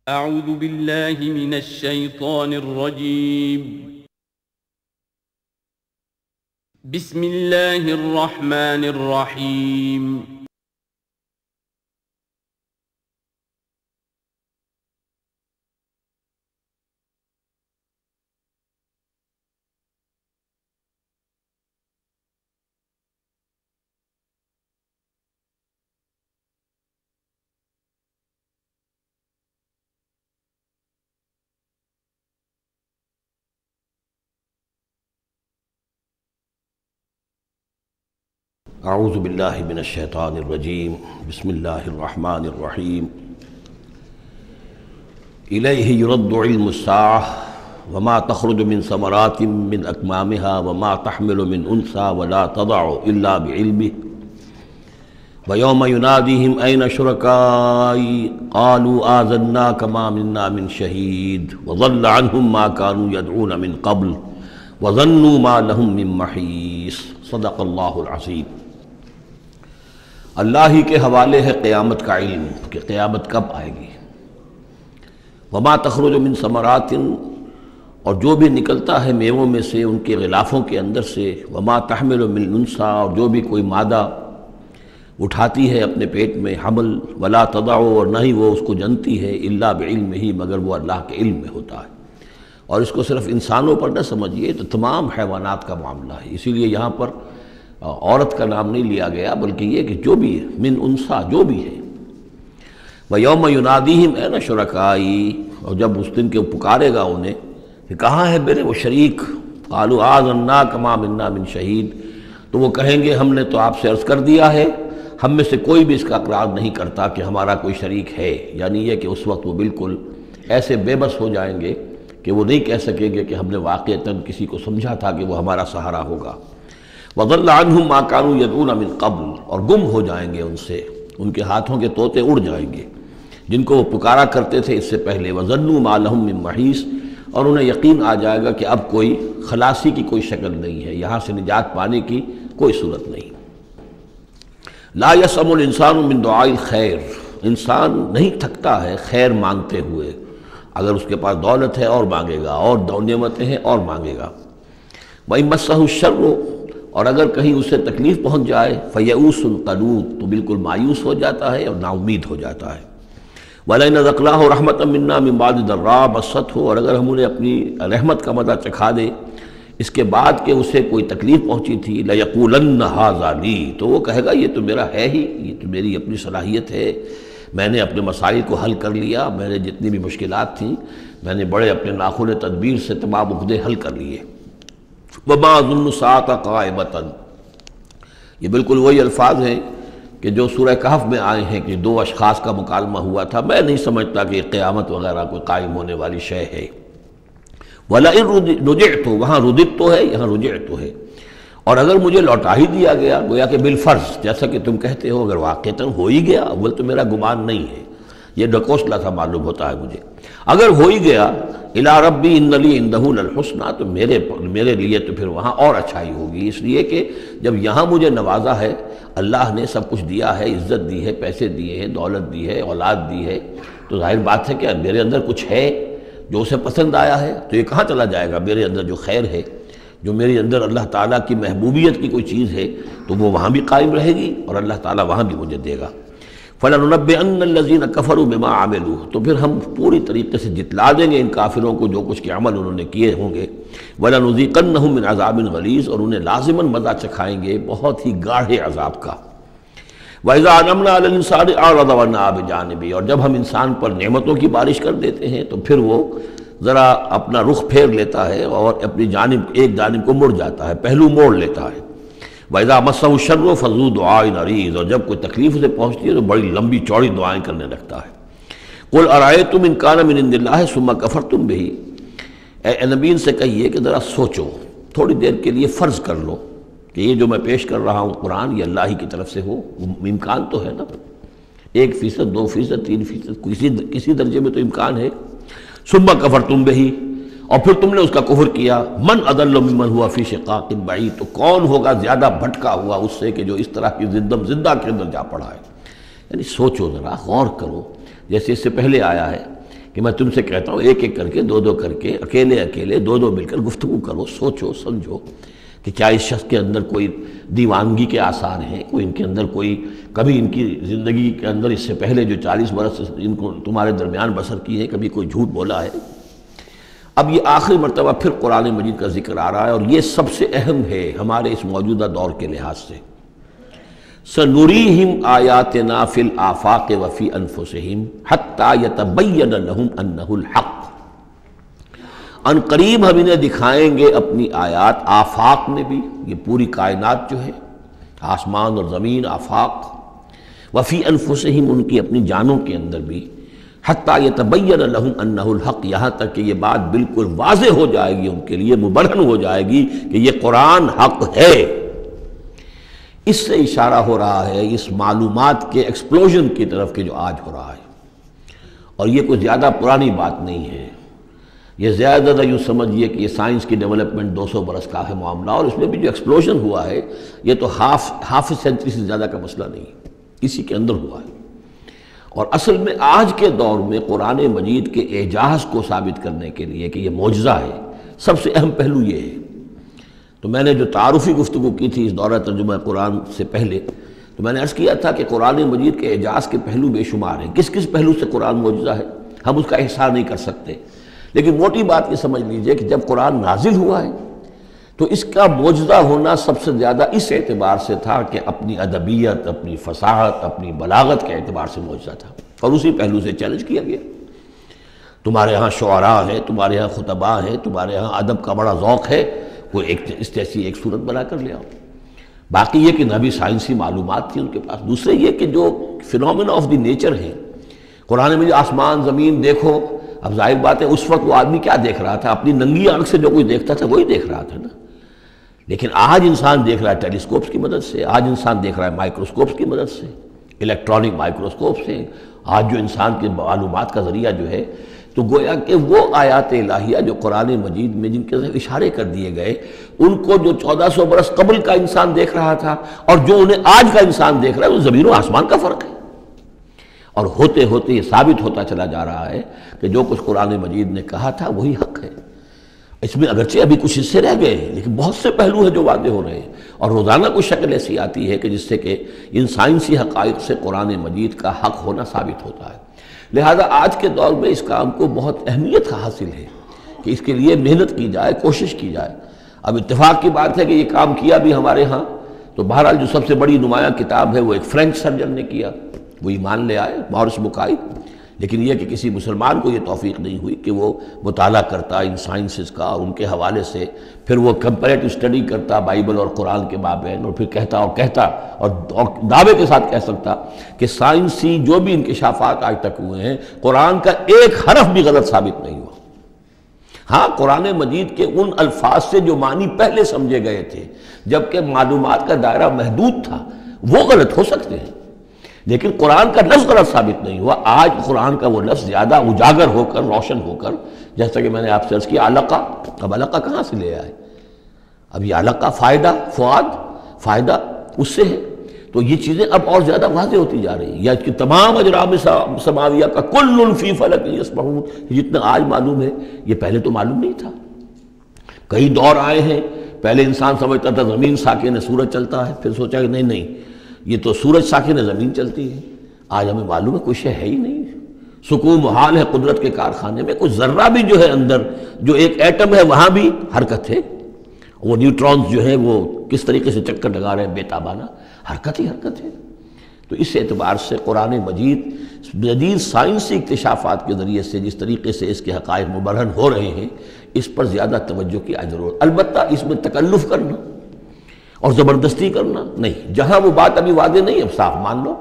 اعوذ باللہ من الشیطان الرجیم بسم اللہ الرحمن الرحیم اعوذ باللہ من الشیطان الرجیم بسم اللہ الرحمن الرحیم الیہ یرد علم الساعة وما تخرج من ثمرات من اکمامها وما تحمل من انثى ولا تضع الا بعلمه ویوم ینادیہم این شرکائی قالوا آذناک ما منا من شہید وضل عنہم ما كانوا يدعون من قبل وظنوا ما لهم من محیص صدق اللہ العظیم۔ اللہ ہی کے حوالے ہے قیامت کا علم کہ قیامت کب آئے گی۔ وما تخرج من ثمرات، اور جو بھی نکلتا ہے میووں میں سے ان کے غلافوں کے اندر سے، وما تحمل من انثى، اور جو بھی کوئی مادہ اٹھاتی ہے اپنے پیٹ میں حمل، ولا تضع، اور نہ ہی وہ اس کو جنتی ہے، الا بعلمہ، مگر وہ اللہ کے علم میں ہوتا ہے۔ اور اس کو صرف انسانوں پر نہ سمجھیے، تو تمام حیوانات کا معاملہ ہے۔ اسی لیے یہاں پر عورت کا نام نہیں لیا گیا، بلکہ یہ کہ جو بھی ہے، من انثیٰ، جو بھی ہے۔ وَيَوْمَ يُنَادِيهِمْ أَيْنَ شُرَكَائِي، اور جب اس دن کے پکارے گا انہیں کہ کہاں ہے میرے وہ شریک، قَالُوا آذَنَّاكَ مَا مِنَّا مِن شَهِيدٍ، تو وہ کہیں گے ہم نے تو آپ سے عرض کر دیا ہے، ہم میں سے کوئی بھی اس کا اقرار نہیں کرتا کہ ہمارا کوئی شریک ہے۔ یعنی یہ کہ اس وقت وہ بالکل ایسے بے بس ہو جائیں گے کہ وہ نہیں کہہ سکیں گے کہ ہم نے واقعتاً کسی کو سمجھا تھا کہ وہ ہمارا سہارا ہوگا۔ وَضَلَّ عَنْهُمْ مَا كَانُوا يَدْعُونَ مِن قَبْلُ، اور گم ہو جائیں گے ان سے، ان کے ہاتھوں کے طوطے اڑ جائیں گے جن کو وہ پکارا کرتے تھے اس سے پہلے۔ وَظَنُّوا مَا لَهُم مِّن مَّحِيصٍ، اور انہیں یقین آ جائے گا کہ اب کوئی خلاصی کی کوئی شکل نہیں ہے، یہاں سے نجات پانے کی کوئی صورت نہیں۔ لَا يَسْأَمُ الْإِنسَانُ مِن دُعَاءِ الْخَيْرِ، انسان نہیں تھکتا ہے خیر مانگتے ہوئے، اگر اس کے پاس دولت ہے اور مانگے گا، اور نعمتیں ہیں اور مانگے گا۔ وَإِن مَّسَّهُ الشَّرُّ، اور اگر کہیں اسے تکلیف پہنچ جائے، فَيَئُوسٌ قَنُوطٌ، تو بالکل مایوس ہو جاتا ہے اور نا امید ہو جاتا ہے۔ وَلَئِنْ أَذَقْنَاهُ رَحْمَةً مِنَّا مِن بَعْدِ ضَرَّاءٍ مَسَّتْهُ، اور اگر ہم انہیں اپنی رحمت کا مزہ چکھا دیں اس کے بعد کہ اسے کوئی تکلیف پہنچی تھی، لَيَقُولَنَّ هَٰذَا لِي، تو وہ کہے گا یہ تو میرا ہے ہی، یہ تو میری اپنی صلاحیت ہے، میں نے اپنے مسائل کو حل کر لیا، میں نے جتنی بھی مشکلات تھیں میں نے بڑے اپنے ناخن تدبیر سے تمام عقدے حل کر لیے۔ وَمَا أَظُنُّ السَّاعَةَ قَائِمَةً، یہ بالکل وہی الفاظ ہیں کہ جو سورہ کہف میں آئے ہیں کہ دو اشخاص کا مکالمہ ہوا تھا، میں نہیں سمجھتا کہ قیامت وغیرہ کوئی قائم ہونے والی شے ہے۔ وَلَئِن رُجِعْتُ، وہاں رُدِدْتُ تو ہے، یہاں رُجِعْتُ تو ہے، اور اگر مجھے لوٹا ہی دیا گیا، گویا کہ بالفرض، جیسا کہ تم کہتے ہو، اگر واقعتاً ہو ہی گیا، اول تو میرا گمان نہیں ہے، یہ ڈکوسلا تھا معلوم ہوتا ہے مجھے، اگر ہو ہی گیا، اِلَىٰ رَبِّي إِنَّ لِي عِندَهُ لَلْحُسْنَىٰ، تو میرے لیے تو پھر وہاں اور اچھائی ہوگی، اس لیے کہ جب یہاں مجھے نوازا ہے، اللہ نے سب کچھ دیا ہے، عزت دی ہے، پیسے دیے ہیں، دولت دی ہے، اولاد دی ہے، تو ظاہر بات ہے کہ میرے اندر کچھ ہے جو اسے پسند آیا ہے، تو یہ کہاں چلا جائے گا؟ میرے اندر جو خیر ہے، جو میرے اندر اللہ تعالیٰ کی محبوبیت کی کوئی چیز ہے، تو وہ وہاں بھی قائم رہے گی اور اللہ تعالیٰ وہاں بھی مجھے دے گا۔ فَلَنُنَبِّئَنَّ الَّذِينَ كَفَرُوا بِمَا عَمِلُوا، تو پھر ہم پوری طریقے سے جتلا دیں گے ان کافروں کو جو کچھ کے عمل انہوں نے کیے ہوں گے۔ وَلَنُذِيقَنَّهُم مِّنْ عَذَابٍ غَلِيظٍ، اور انہیں لازماً مزہ چکھائیں گے بہت ہی گاڑھے عذاب کا۔ وَإِذَا أَنْعَمْنَا عَلَى الْإِنسَانِ أَعْرَضَ وَنَأَىٰ بِجَانِبِهِ، اور جب ہم انسان پر نعمتوں کی بارش کر دیتے ہیں تو پھر وہ ذرا اپنا رخ پھیر لیتا ہے اور اپنی جانب، ایک جانب کو مڑ جاتا ہے، پہلو موڑ لیتا ہے۔ وَإِذَا مَسَّهُ الشَّرُّ فَذُو دُعَاءٍ عَرِيضٍ، اور جب کوئی تکلیف اسے پہنچتی ہے تو بڑی لمبی چوڑی دعائیں کرنے لگتا ہے۔ قُلْ أَرَأَيْتُمْ إِنْ كَانَ مِنْ عِنْدِ اللَّهِ ثُمَّ كَفَرْتُمْ بِهِ، اے نبی ان سے کہیے کہ ذرا سوچو، تھوڑی دیر کے لیے فرض کر لو کہ یہ جو میں پیش کر رہا ہوں قرآن یہ اللہ ہی کی طرف سے ہو، امکان تو ہے نا، 1%، 2%، 3%، کسی درجے میں تو امکان ہے۔ ثُمَّ كَفَرْتُمْ بِهِ، اور پھر تم نے اس کا کفر کیا، من اضل ممن ہوا فی شقاق بعید، تو کون ہوگا زیادہ بھٹکا ہوا اس سے کہ جو اس طرح کی زندہ کے اندر جا پڑا ہے۔ یعنی سوچو ذرا، غور کرو، جیسے اس سے پہلے آیا ہے کہ میں تم سے کہتا ہوں ایک ایک کر کے دو دو کر کے اکیلے اکیلے دو دو مل کر گفتگو کرو، سوچو سمجھو کہ کیا اس شخص کے اندر کوئی دیوانگی کے آثار ہیں، کوئی ان کے اندر کوئی کبھی ان کی زندگی کے اندر اس سے پہلے جو 40 برس ان کو تمہارے درمیان بسر کی ہے کبھی کوئی جھوٹ بولا ہے۔ اب یہ آخری مرتبہ پھر قرآن مجید کا ذکر آ رہا ہے، اور یہ سب سے اہم ہے ہمارے اس موجودہ دور کے لحاظ سے۔ سَنُرِيهِمْ آيَاتِنَا فِي الْآفَاقِ وَفِي أَنفُسِهِمْ حَتَّى يَتَبَيَّنَ لَهُمْ أَنَّهُ الْحَقُّ۔ ان قریب ہم انہیں دکھائیں گے اپنی آیات، آفاق میں بھی، یہ پوری کائنات جو ہے، آسمان اور زمین، آفاق، وفی انفسہم، ان کی اپنی جانوں کے اندر بھی، حتیٰ یتبین لہم انہ الحق، یہاں تک کہ یہ بات بالکل واضح ہو جائے گی ان کے لیے، مبرہن ہو جائے گی کہ یہ قرآن حق ہے۔ اس سے اشارہ ہو رہا ہے اس معلومات کے ایکسپلوژن کی طرف کہ جو آج ہو رہا ہے، اور یہ کوئی زیادہ پرانی بات نہیں ہے، یہ زیادہ یوں سمجھیے کہ یہ سائنس کی ڈیولپمنٹ 200 برس کا ہے معاملہ، اور اس میں بھی جو ایکسپلوژن ہوا ہے یہ تو ہاف سینچری سے زیادہ کا مسئلہ نہیں ہے، اسی کے اندر ہوا ہے۔ اور اصل میں آج کے دور میں قرآن مجید کے اعجاز کو ثابت کرنے کے لیے کہ یہ معجزہ ہے، سب سے اہم پہلو یہ ہے۔ تو میں نے جو تعارفی گفتگو کی تھی اس دورہ ترجمہ قرآن سے پہلے، تو میں نے عرض کیا تھا کہ قرآن مجید کے اعجاز کے پہلو بے شمار ہیں، کس کس پہلو سے قرآن معجزہ ہے ہم اس کا احصاء نہیں کر سکتے، لیکن موٹی بات یہ سمجھ لیجئے کہ جب قرآن نازل ہوا ہے تو اس کا معجزہ ہونا سب سے زیادہ اس اعتبار سے تھا کہ اپنی ادبیت، اپنی فصاحت، اپنی بلاغت کے اعتبار سے معجزہ تھا، اور اسی پہلو سے چیلنج کیا گیا۔ تمہارے ہاں شعراء ہیں، تمہارے ہاں خطباء ہیں، تمہارے ہاں ادب کا بڑا ذوق ہے، کوئی ایک اس جیسی ایک صورت بنا کر لے آؤ۔ باقی یہ کہ نہ بھی سائنسی معلومات تھی ان کے پاس، دوسرے یہ کہ جو فینومینا آف دی نیچر ہیں قرآن میں، آسمان زمین دیکھو، اب ظاہر بات ہے اس وقت وہ آدمی کیا دیکھ رہا تھا، اپنی ننگی آنکھ سے جو کوئی دیکھتا تھا وہی دیکھ رہا تھا نا، لیکن آج انسان دیکھ رہا ہے ٹیلیسکوپس کی مدد سے، آج انسان دیکھ رہا ہے مائکروسکوپس کی مدد سے، الیکٹرانک مائکروسکوپ سے، آج جو انسان کے معلومات کا ذریعہ جو ہے، تو گویا کہ وہ آیات الہیہ جو قرآن مجید میں جن کے اشارے کر دیے گئے، ان کو جو 1400 برس قبل کا انسان دیکھ رہا تھا اور جو انہیں آج کا انسان دیکھ رہا ہے، وہ زمین و آسمان کا فرق ہے۔ اور ہوتے ہوتے یہ ثابت ہوتا چلا جا رہا ہے کہ جو کچھ قرآن مجید نے کہا تھا وہی حق ہے۔ اس میں اگرچہ ابھی کچھ حصے رہ گئے ہیں، لیکن بہت سے پہلو ہیں جو واضح ہو رہے ہیں، اور روزانہ کچھ شکل ایسی آتی ہے کہ جس سے کہ ان سائنسی حقائق سے قرآن مجید کا حق ہونا ثابت ہوتا ہے۔ لہذا آج کے دور میں اس کام کو بہت اہمیت حاصل ہے کہ اس کے لیے محنت کی جائے، کوشش کی جائے۔ اب اتفاق کی بات ہے کہ یہ کام کیا بھی ہمارے ہاں، تو بہرحال جو سب سے بڑی نمایاں کتاب ہے وہ ایک فرینچ سرجن نے کیا، وہ ایمان لے آئے، مورس بکائی، لیکن یہ کہ کسی مسلمان کو یہ توفیق نہیں ہوئی کہ وہ مطالعہ کرتا ان سائنسز کا اور ان کے حوالے سے پھر وہ کمپیریٹو اسٹڈی کرتا بائبل اور قرآن کے مابین، اور پھر کہتا اور دعوے کے ساتھ کہہ سکتا کہ سائنسی جو بھی انکشافات آج تک ہوئے ہیں قرآن کا ایک حرف بھی غلط ثابت نہیں ہوا۔ ہاں، قرآن مجید کے ان الفاظ سے جو معنی پہلے سمجھے گئے تھے جبکہ معلومات کا دائرہ محدود تھا وہ غلط ہو سکتے ہیں، لیکن قرآن کا لفظ غلط ثابت نہیں ہوا۔ آج قرآن کا وہ لفظ زیادہ اجاگر ہو کر، روشن ہو کر، جیسا کہ میں نے آپ سے عرض کیا علقہ، اب علقہ کہاں سے لے آئے؟ اب یہ علقہ فائدہ، فؤاد، فائدہ اس سے ہے، تو یہ چیزیں اب اور زیادہ واضح ہوتی جا رہی ہیں۔ یا کہ تمام اجرام سماویہ کا کل فی فلک یسبحون، جتنا آج معلوم ہے یہ پہلے تو معلوم نہیں تھا۔ کئی دور آئے ہیں، پہلے انسان سمجھتا تھا زمین ساکن ہے، سورج چلتا ہے، پھر سوچا کہ نہیں یہ تو سورج ساکن ہے، زمین چلتی ہے۔ آج ہمیں معلوم ہے کوئی شے ہے ہی نہیں، سکون محال ہے قدرت کے کارخانے میں، کوئی ذرہ بھی جو ہے اندر جو ایک ایٹم ہے وہاں بھی حرکت ہے، وہ نیوٹرونز جو ہیں وہ کس طریقے سے چکر لگا رہے ہیں بے تابانہ، حرکت ہی حرکت ہے۔ تو اس اعتبار سے قرآن مجید جدید سائنسی اکتشافات کے ذریعے سے جس طریقے سے اس کے حقائق مبرہن ہو رہے ہیں، اس پر زیادہ توجہ کی ضرورت۔ البتہ اس میں تکلف کرنا اور زبردستی کرنا نہیں، جہاں وہ بات ابھی واضح نہیں، اب صاف مان لو،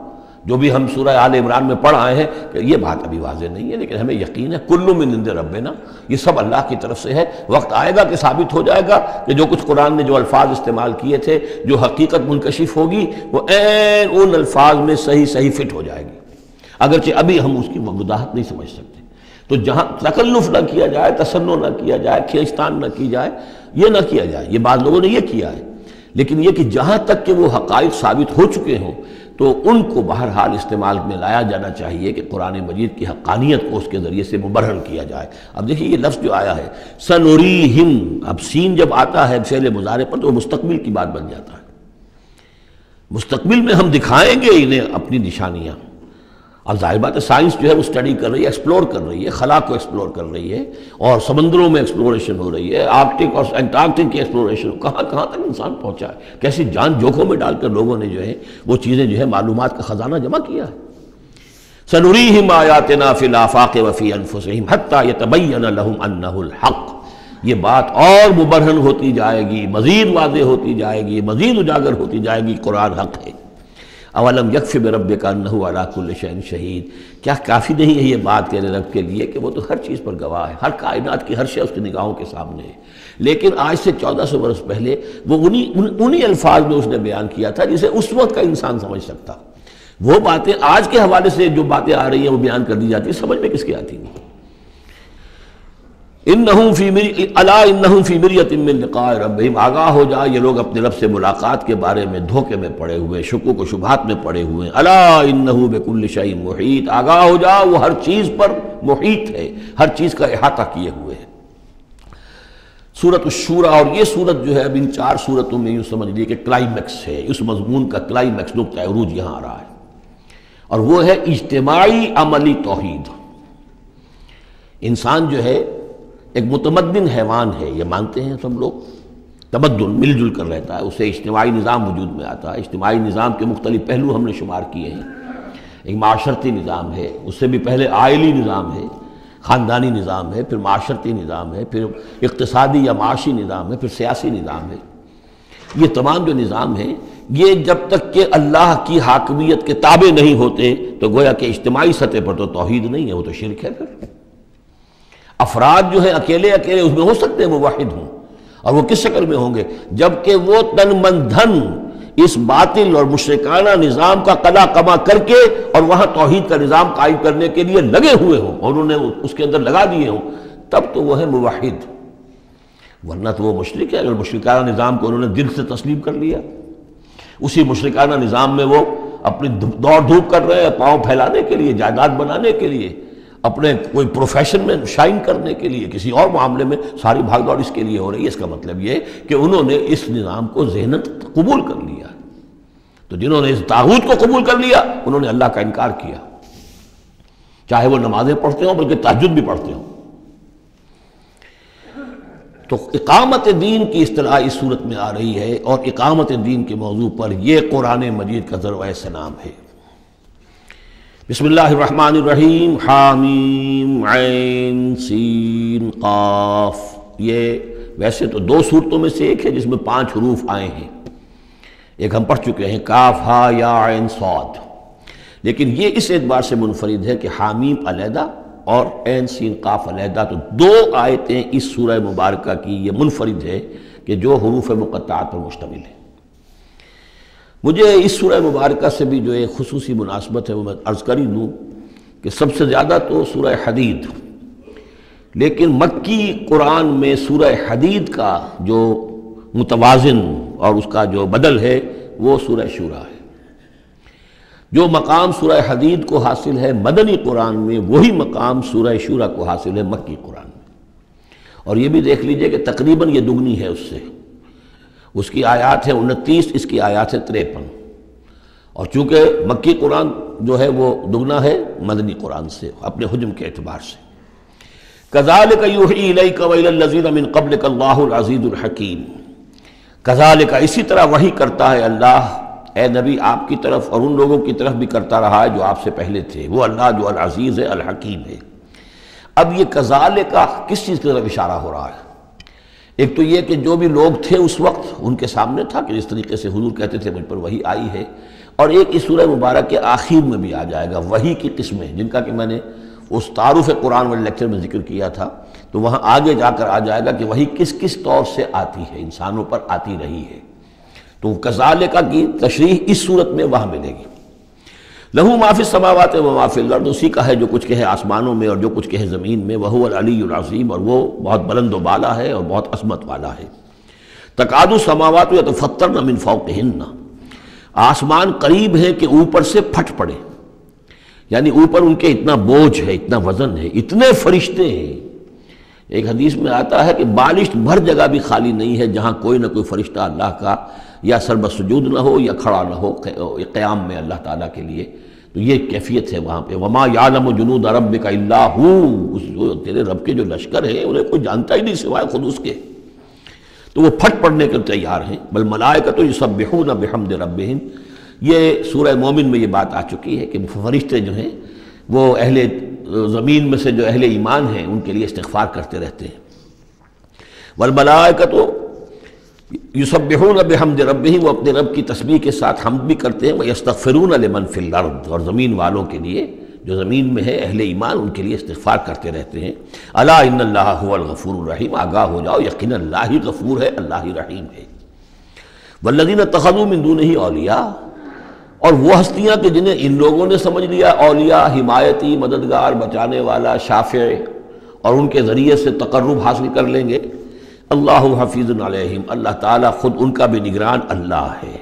جو بھی ہم سورہ آل عمران میں پڑھ آئے ہیں کہ یہ بات ابھی واضح نہیں ہے، لیکن ہمیں یقین ہے کل من عند ربنا، یہ سب اللہ کی طرف سے ہے۔ وقت آئے گا کہ ثابت ہو جائے گا کہ جو کچھ قرآن نے جو الفاظ استعمال کیے تھے، جو حقیقت منکشف ہوگی، وہ عین ان الفاظ میں صحیح فٹ ہو جائے گی، اگرچہ ابھی ہم اس کی وضاحت نہیں سمجھ سکتے۔ تو جہاں تکلف نہ کیا جائے، تصنع نہ کیا جائے، کھینچتان نہ کی جائے، یہ نہ کیا جائے، یہ بعض لوگوں نے یہ کیا ہے، لیکن یہ کہ جہاں تک کہ وہ حقائق ثابت ہو چکے ہوں تو ان کو بہرحال استعمال میں لایا جانا چاہیے کہ قرآن مجید کی حقانیت کو اس کے ذریعے سے مبرہن کیا جائے۔ اب دیکھیے یہ لفظ جو آیا ہے سنوریہم، اب سین جب آتا ہے فعل مضارع پر تو وہ مستقبل کی بات بن جاتا ہے، مستقبل میں ہم دکھائیں گے انہیں اپنی نشانیاں۔ اب ظاہر بات ہے سائنس جو ہے وہ اسٹڈی کر رہی ہے، ایکسپلور کر رہی ہے، خلا کو ایکسپلور کر رہی ہے، اور سمندروں میں ایکسپلوریشن ہو رہی ہے، آرکٹک اور انٹارکٹک کی ایکسپلوریشن، کہاں کہاں تک انسان پہنچا ہے، کیسی جان جوکھوں میں ڈال کر لوگوں نے جو ہے وہ چیزیں جو ہے معلومات کا خزانہ جمع کیا ہے۔ سنریہم آیاتنا فی الآفاق وفی انفسہم حتی یتبین لہم انہ الحق، یہ بات اور مبرہن ہوتی جائے گی، مزید واضح ہوتی جائے گی، مزید اجاگر ہوتی جائے گی، قرآن حق ہے۔ اولم یکفی بربک انہ علی کل شیء شہید، کیا کافی نہیں ہے یہ بات تیرے رب کے لیے کہ وہ تو ہر چیز پر گواہ ہے، ہر کائنات کی ہر شے اس کی نگاہوں کے سامنے ہے۔ لیکن آج سے 1400 برس پہلے وہ انہی الفاظ میں اس نے بیان کیا تھا جسے اس وقت کا انسان سمجھ سکتا، وہ باتیں آج کے حوالے سے جو باتیں آ رہی ہیں وہ بیان کر دی جاتی ہیں، سمجھ میں کس کی آتی نہیں۔ انہم فی مریۃ من لقاء ربہم، آگاہ ہو جا یہ لوگ اپنے رب سے ملاقات کے بارے میں دھوکے میں پڑے ہوئے، شکوک و شبہات میں پڑے ہوئے۔ الا انہ بکل شیء محیط، آگاہ ہو جا وہ ہر چیز پر محیط ہے، ہر چیز کا احاطہ کیے ہوئے ہے۔ سورۃ الشورى، اور یہ سورت جو ہے اب ان 4 سورتوں میں یوں سمجھ لیے کہ کلائمیکس ہے، اس مضمون کا کلائمیکس نقطہ عروج یہاں آ رہا ہے، اور وہ ہے اجتماعی عملی توحید۔ انسان جو ہے ایک متمدن حیوان ہے، یہ مانتے ہیں سب لوگ، تمدن مل جل کر رہتا ہے، اسے اجتماعی نظام وجود میں آتا ہے۔ اجتماعی نظام کے مختلف پہلو ہم نے شمار کیے ہیں، ایک معاشرتی نظام ہے، اس سے بھی پہلے عائلی نظام ہے، خاندانی نظام ہے، پھر معاشرتی نظام ہے، پھر اقتصادی یا معاشی نظام ہے، پھر سیاسی نظام ہے۔ یہ تمام جو نظام ہیں یہ جب تک کہ اللہ کی حاکمیت کے تابع نہیں ہوتے تو گویا کہ اجتماعی سطح پر تو توحید نہیں ہے، وہ تو شرک ہے۔ پھر افراد جو ہیں اکیلے اس میں ہو سکتے ہیں موحد ہوں، اور وہ کس شکل میں ہوں گے؟ جبکہ وہ تن من دھن اس باطل اور مشرکانہ نظام کا قلع قمع کر کے اور وہاں توحید کا نظام قائم کرنے کے لیے لگے ہوئے ہوں، اور انہوں نے اس کے اندر لگا دیے ہوں، تب تو وہ ہے موحد، ورنہ تو وہ مشرک ہے۔ اگر مشرکانہ نظام کو انہوں نے دل سے تسلیم کر لیا، اسی مشرکانہ نظام میں وہ اپنی دوڑ دھوپ کر رہے ہیں پاؤں پھیلانے کے لیے، جائیداد بنانے کے لیے، اپنے کوئی پروفیشن میں شائن کرنے کے لیے، کسی اور معاملے میں ساری بھاگ دوڑ اس کے لیے ہو رہی ہے، اس کا مطلب یہ کہ انہوں نے اس نظام کو ذہناً قبول کر لیا۔ تو جنہوں نے اس طاغوت کو قبول کر لیا انہوں نے اللہ کا انکار کیا، چاہے وہ نمازیں پڑھتے ہوں بلکہ تہجد بھی پڑھتے ہوں۔ تو اقامت دین کی اصطلاح اس صورت میں آ رہی ہے، اور اقامت دین کے موضوع پر یہ قرآن مجید کا ذروۂ سلام ہے۔ بسم اللہ الرحمن الرحیم، حامیم عین سین قاف۔ یہ ویسے تو 2 صورتوں میں سے ایک ہے جس میں 5 حروف آئے ہیں، ایک ہم پڑھ چکے ہیں کاف ہا یا عین صاد، لیکن یہ اس اعتبار سے منفرد ہے کہ حامیم علیحدہ اور عین سین قاف علیحدہ، تو 2 آیتیں اس سورہ مبارکہ کی یہ منفرد ہے کہ جو حروف مقطعات پر مشتمل ہے۔ مجھے اس سورہ مبارکہ سے بھی جو ایک خصوصی مناسبت ہے وہ میں عرض کر ہی دوں کہ سب سے زیادہ تو سورہ حدید، لیکن مکی قرآن میں سورہ حدید کا جو متوازن اور اس کا جو بدل ہے وہ سورہ شورى ہے۔ جو مقام سورہ حدید کو حاصل ہے مدنی قرآن میں، وہی مقام سورہ شورى کو حاصل ہے مکی قرآن میں، اور یہ بھی دیکھ لیجئے کہ تقریباً یہ دگنی ہے اس سے، اس کی آیات ہے 29، اس کی آیات ہے 53، اور چونکہ مکی قرآن جو ہے وہ دگنا ہے مدنی قرآن سے اپنے حجم کے اعتبار سے۔ کذالک یوحی الیک والی الذین من قبلک اللہ العزیز الحکیم، کذالک اسی طرح وحی کرتا ہے اللہ اے نبی آپ کی طرف، اور ان لوگوں کی طرف بھی کرتا رہا ہے جو آپ سے پہلے تھے، وہ اللہ جو العزیز ہے الحکیم ہے۔ اب یہ کذالک کس چیز کی طرف اشارہ ہو رہا ہے؟ ایک تو یہ کہ جو بھی لوگ تھے اس وقت ان کے سامنے تھا کہ جس طریقے سے حضور کہتے تھے مجھ پر وحی آئی ہے، اور ایک اس سورہ مبارک کے آخر میں بھی آ جائے گا وحی کی قسمیں، جن کا کہ میں نے اس تعارف قرآن والے لیکچر میں ذکر کیا تھا، تو وہاں آگے جا کر آ جائے گا کہ وحی کس کس طور سے آتی ہے، انسانوں پر آتی رہی ہے۔ تو کذالک کی تشریح اس صورت میں وہاں ملے گی۔ لہو ما فی السماوات و ما فی الارض، اسی کا ہے جو کچھ کہے آسمانوں میں اور جو کچھ کہے زمین میں، وہو العلی العظیم، اور وہ بہت بلند و بالا ہے اور بہت عظمت والا ہے۔ تکاد السماوات یتفطرن من فوقہن، آسمان قریب ہے کہ اوپر سے پھٹ پڑے، یعنی اوپر ان کے اتنا بوجھ ہے، اتنا وزن ہے، اتنے فرشتے ہیں۔ ایک حدیث میں آتا ہے کہ بالشت بھر جگہ بھی خالی نہیں ہے جہاں کوئی نہ کوئی فرشتہ اللہ کا یا سر بسجود نہ ہو یا کھڑا نہ ہو قیام میں اللہ تعالیٰ کے لیے۔ تو یہ کیفیت ہے وہاں پہ، وما یعلم جنود ربک الا ہو، تیرے رب کے جو لشکر ہیں انہیں کوئی جانتا ہی نہیں سوائے خود اس کے، تو وہ پھٹ پڑنے کے تیار ہیں۔ بل ملائکۃ یسبحون بحمد ربہم، یہ سورہ مومن میں یہ بات آ چکی ہے کہ فرشتے جو ہیں وہ اہل زمین میں سے جو اہل ایمان ہیں ان کے لیے استغفار کرتے رہتے ہیں۔ والملائکۃ یسبحون بحمد ربہم، وہ اپنے رب کی تسبیح کے ساتھ حمد بھی کرتے ہیں، ویستغفرون لمن فی الارض، اور زمین والوں کے لیے جو زمین میں ہے اہل ایمان ان کے لیے استغفار کرتے رہتے ہیں۔ الا ان اللہ هو الغفور الرحیم، آگاہ ہو جاؤ یقینا اللہ ہی غفور ہے، اللہ ہی رحیم ہے۔ والذین اتخذوا من دونہ اولیاء، اور وہ ہستیاں کہ جنہیں ان لوگوں نے سمجھ لیا اولیاء، حمایتی، مددگار، بچانے والا، شافع، اور ان کے ذریعے سے تقرب حاصل کر لیں گے۔ اللہ حفیظ علیہم، اللہ تعالیٰ خود ان کا بھی نگران اللہ ہے۔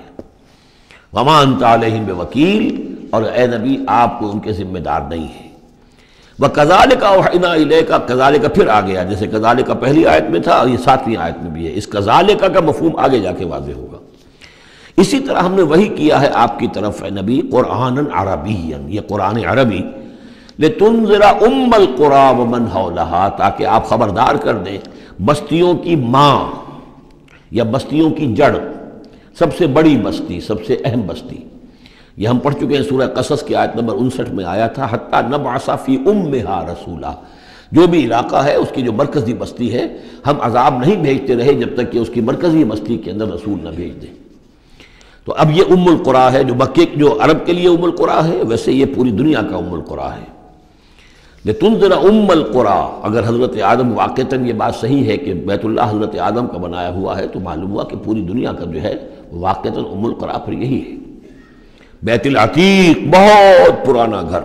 وما انت علیہم بوکیل، اور اے نبی آپ کو ان کے ذمہ دار نہیں ہے۔ وَكَذَلِكَ أَوْحَيْنَا إِلَيْكَ، کذالک پھر آ گیا، جیسے کذالک پہلی آیت میں تھا اور یہ 7ویں آیت میں بھی ہے، اس کذالک کا مفہوم آگے جا کے واضح ہوگا۔ اسی طرح ہم نے وحی کیا ہے آپ کی طرف اے نبی قرآنا عربیا، یہ قرآن عربی، لِتُنذِرَ أُمَّ الْقُرَىٰ وَمَنْ حَوْلَهَا، تاکہ آپ خبردار کر دیں بستیوں کی ماں یا بستیوں کی جڑ، سب سے بڑی بستی، سب سے اہم بستی۔ یہ ہم پڑھ چکے ہیں سورہ قصص کی آیت نمبر 59 میں آیا تھا، حتیٰ نبعث فی امہا رسولا، جو بھی علاقہ ہے اس کی جو مرکزی بستی ہے ہم عذاب نہیں بھیجتے رہے جب تک کہ اس کی مرکزی بستی کے اندر رسول نہ بھیج دیں۔ تو اب یہ ام القریٰ ہے، جو مکے جو عرب کے لیے ام القریٰ ہے، ویسے یہ پوری دنیا کا ام القریٰ ہے۔ لِتُنذِرَ أُمَّ الْقُرَىٰ، اگر حضرت آدم واقعتاً یہ بات صحیح ہے کہ بیت اللہ حضرت آدم کا بنایا ہوا ہے، تو معلوم ہوا کہ پوری دنیا کا جو ہے واقعتاً ام القریٰ پھر یہی ہے، بیت العتیق، بہت پرانا گھر،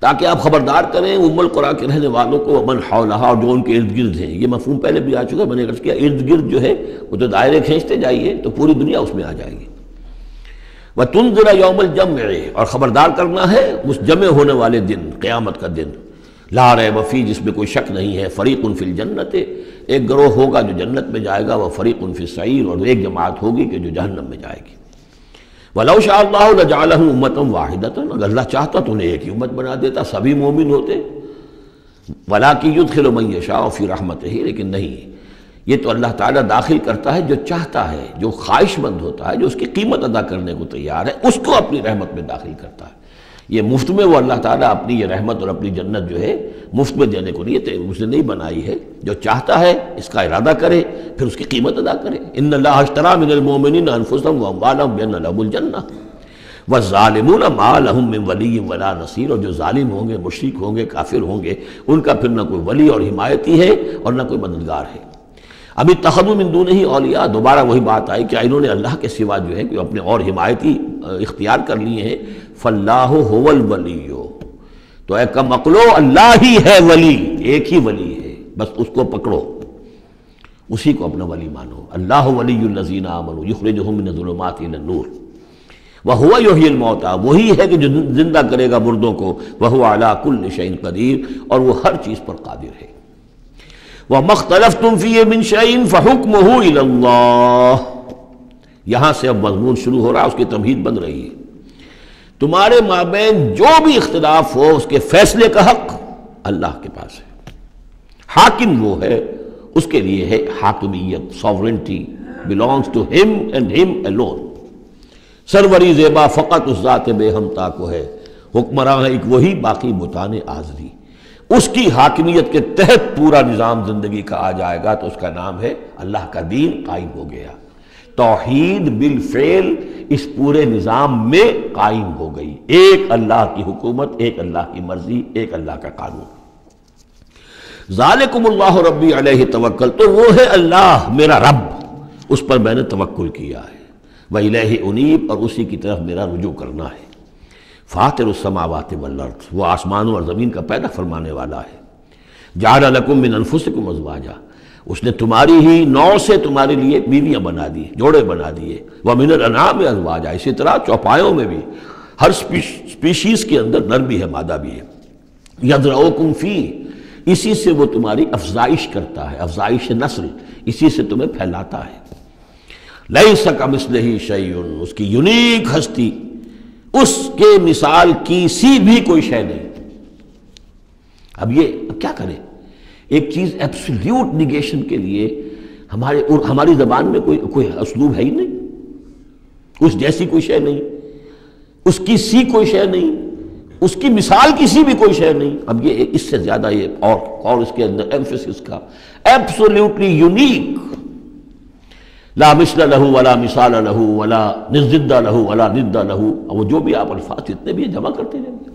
تاکہ آپ خبردار کریں ام القریٰ کے رہنے والوں کو، ومن حولہا، اور جو ان کے ارد گرد ہیں۔ یہ مفہوم پہلے بھی آ چکا، میں نے عرض کیا ارد گرد جو ہے وہ تو دائرے کھینچتے جائیے تو پوری دنیا اس میں آ جائے گی۔ وَتُنذِرَ يَوْمَ الْجَمْعِ، اور خبردار کرنا ہے اس جمع ہونے والے دن، قیامت کا دن، لا ریب فیہ، جس میں کوئی شک نہیں ہے، فریق فی الجنت، ایک گروہ ہوگا جو جنت میں جائے گا، وفریق فی السعیر، اور ایک جماعت ہوگی کہ جو جہنم میں جائے گی۔ وَلَوْ شَاءَ اللَّهُ لَجَعَلَهُمْ أُمَّةً وَاحِدَةً، اگر اللہ چاہتا تو انہیں ایک ہی امت بنا دیتا، سبھی مومن ہوتے۔ وَلَٰكِن يُدْخِلُ مَن يَشَاءُ فِي رَحْمَتِهِ، لیکن نہیں، یہ تو اللہ تعالیٰ داخل کرتا ہے جو چاہتا ہے، جو خواہش مند ہوتا ہے، جو اس کی قیمت ادا کرنے کو تیار ہے، اس کو اپنی رحمت میں داخل کرتا ہے۔ یہ مفت میں وہ اللہ تعالیٰ اپنی یہ رحمت اور اپنی جنت جو ہے مفت میں دینے کو اس نے نہیں بنائی ہے، جو چاہتا ہے اس کا ارادہ کرے پھر اس کی قیمت ادا کرے۔ ان اللہ اشتری من المؤمنین انفسهم واموالهم بان لهم الجنہ والظالمون ما لهم من ولی ولا نصیر، اور جو ظالم ہوں گے، مشرک ہوں گے، کافر ہوں گے، ان کا پھر نہ کوئی ولی اور حمایتی ہے اور نہ کوئی مددگار ہے۔ ابھی اتخذوا من دونہ اولیاء، دوبارہ وہی بات آئی کہ انہوں نے اللہ کے سوا جو ہے کوئی اپنے اور حمایتی اختیار کر لیے ہیں۔ فاللہ هو الولی، تو اے کم عقلو، اللہ ہی ہے ولی، ایک ہی ولی ہے، بس اس کو پکڑو، اسی کو اپنا ولی مانو۔ اللہ ولی الذین آمنوا یخرجہم من الظلمات الی النور وہو یحیی الموتیٰ، وہی ہے کہ جو زندہ کرے گا مردوں کو، وہو علی کل شیء قدیر، اور وہ ہر چیز پر قادر ہے۔ وَمَا اخْتَلَفْتُمْ فِيهِ مِنْ شَيْءٍ فَحُكْمُهُ إِلَى اللَّهِ، یہاں سے اب مضمون شروع ہو رہا ہے، اس کی تمہید بن رہی ہے۔ تمہارے مابین جو بھی اختلاف ہو اس کے فیصلے کا حق اللہ کے پاس ہے، حاکم وہ ہے، اس کے لیے ہے حاکمیت، sovereignty belongs to him and him alone۔ سروری زیبا فقط اس ذات بے ہمتا کو ہے، حکمراں ہے ایک وہی، باقی بتانے آزری۔ اس کی حاکمیت کے تحت پورا نظام زندگی کا آ جائے گا تو اس کا نام ہے اللہ کا دین قائم ہو گیا۔ توحید بالفعل اس پورے نظام میں قائم ہو گئی، ایک اللہ کی حکومت، ایک اللہ کی مرضی، ایک اللہ کا قانون۔ ذالکم اللہ ربی علیہ توکل، تو وہ ہے اللہ میرا رب، اس پر میں نے توکل کیا ہے۔ وَإِلَيْهِ أُنِيبُ، اور اسی کی طرف میرا رجوع کرنا ہے۔ فاطر السماوات والارض، وہ آسمانوں اور زمین کا پیدا فرمانے والا ہے۔ جعل لکم من انفسکم ازواجا، اس نے تمہاری ہی نو سے تمہارے لیے بیویاں بنا دی، جوڑے بنا دیے، وَمِنَ الْأَنْعَامِ أَزْوَاجًا، اسی طرح چوپایوں میں بھی ہر سپیشیز کے اندر نر بھی ہے مادہ بھی ہے، يَذْرَؤُكُمْ فِيهِ، اسی سے وہ تمہاری افزائش کرتا ہے، افزائش نسل، اسی سے تمہیں پھیلاتا ہے۔ لَيْسَ كَمِثْلِهِ شَيْءٌ، اس کی یونیک ہستی، اس کے مثال کی سی بھی کوئی شے نہیں۔ اب کیا کریں؟ ایک چیز ایبسلیوٹ نیگیشن کے لیے ہماری زبان میں کوئی اسلوب ہے ہی نہیں، اس جیسی کوئی شے نہیں، اس کی سی کوئی شے نہیں، اس کی مثال کی سی بھی کوئی شے نہیں۔ اب یہ اس سے زیادہ یہ اور اس کے اندر ایمفیسس کا ایبسلیوٹلی یونیک، لا مثل لہ ولا مثال لہ ولا ضد لہ ولا ند لہ، وہ جو بھی آپ الفاظ جتنے بھی جمع کرتے جائیں گے۔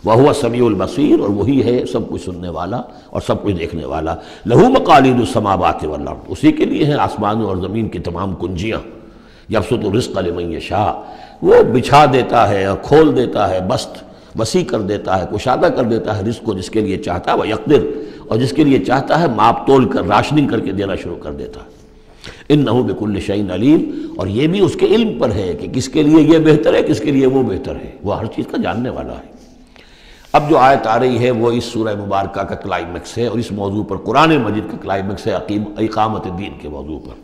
وَهُوَ السَّمِيعُ الْبَصِيرُ، اور وہی ہے سب کچھ سننے والا اور سب کچھ دیکھنے والا۔ لَهُ مَقَالِيدُ السَّمَاوَاتِ وَالْأَرْضِ، اسی کے لیے ہیں آسمانوں اور زمین کی تمام کنجیاں۔ يَبْسُطُ الرِّزْقَ لِمَن يَشَاءُ، وہ بچھا دیتا ہے اور کھول دیتا ہے، بسط وسیع کر دیتا ہے، کشادہ کر دیتا ہے رزق کو جس کے لیے چاہتا ہے، وَيَقْدِرُ، اور جس کے لیے چاہتا ہے ماپ تول کر راشننگ کر کے دینا شروع کر دیتا ہے۔ انہ بکل شیء علیم، اور یہ بھی اس کے علم پر ہے کہ کس کے لیے یہ بہتر ہے، کس کے لیے وہ بہتر ہے، وہ ہر چیز کا جاننے والا ہے۔ اب جو آیت آ رہی ہے وہ اس سورہ مبارکہ کا کلائمیکس ہے، اور اس موضوع پر قرآن مجید کا کلائمیکس ہے، اقامت الدین کے موضوع پر۔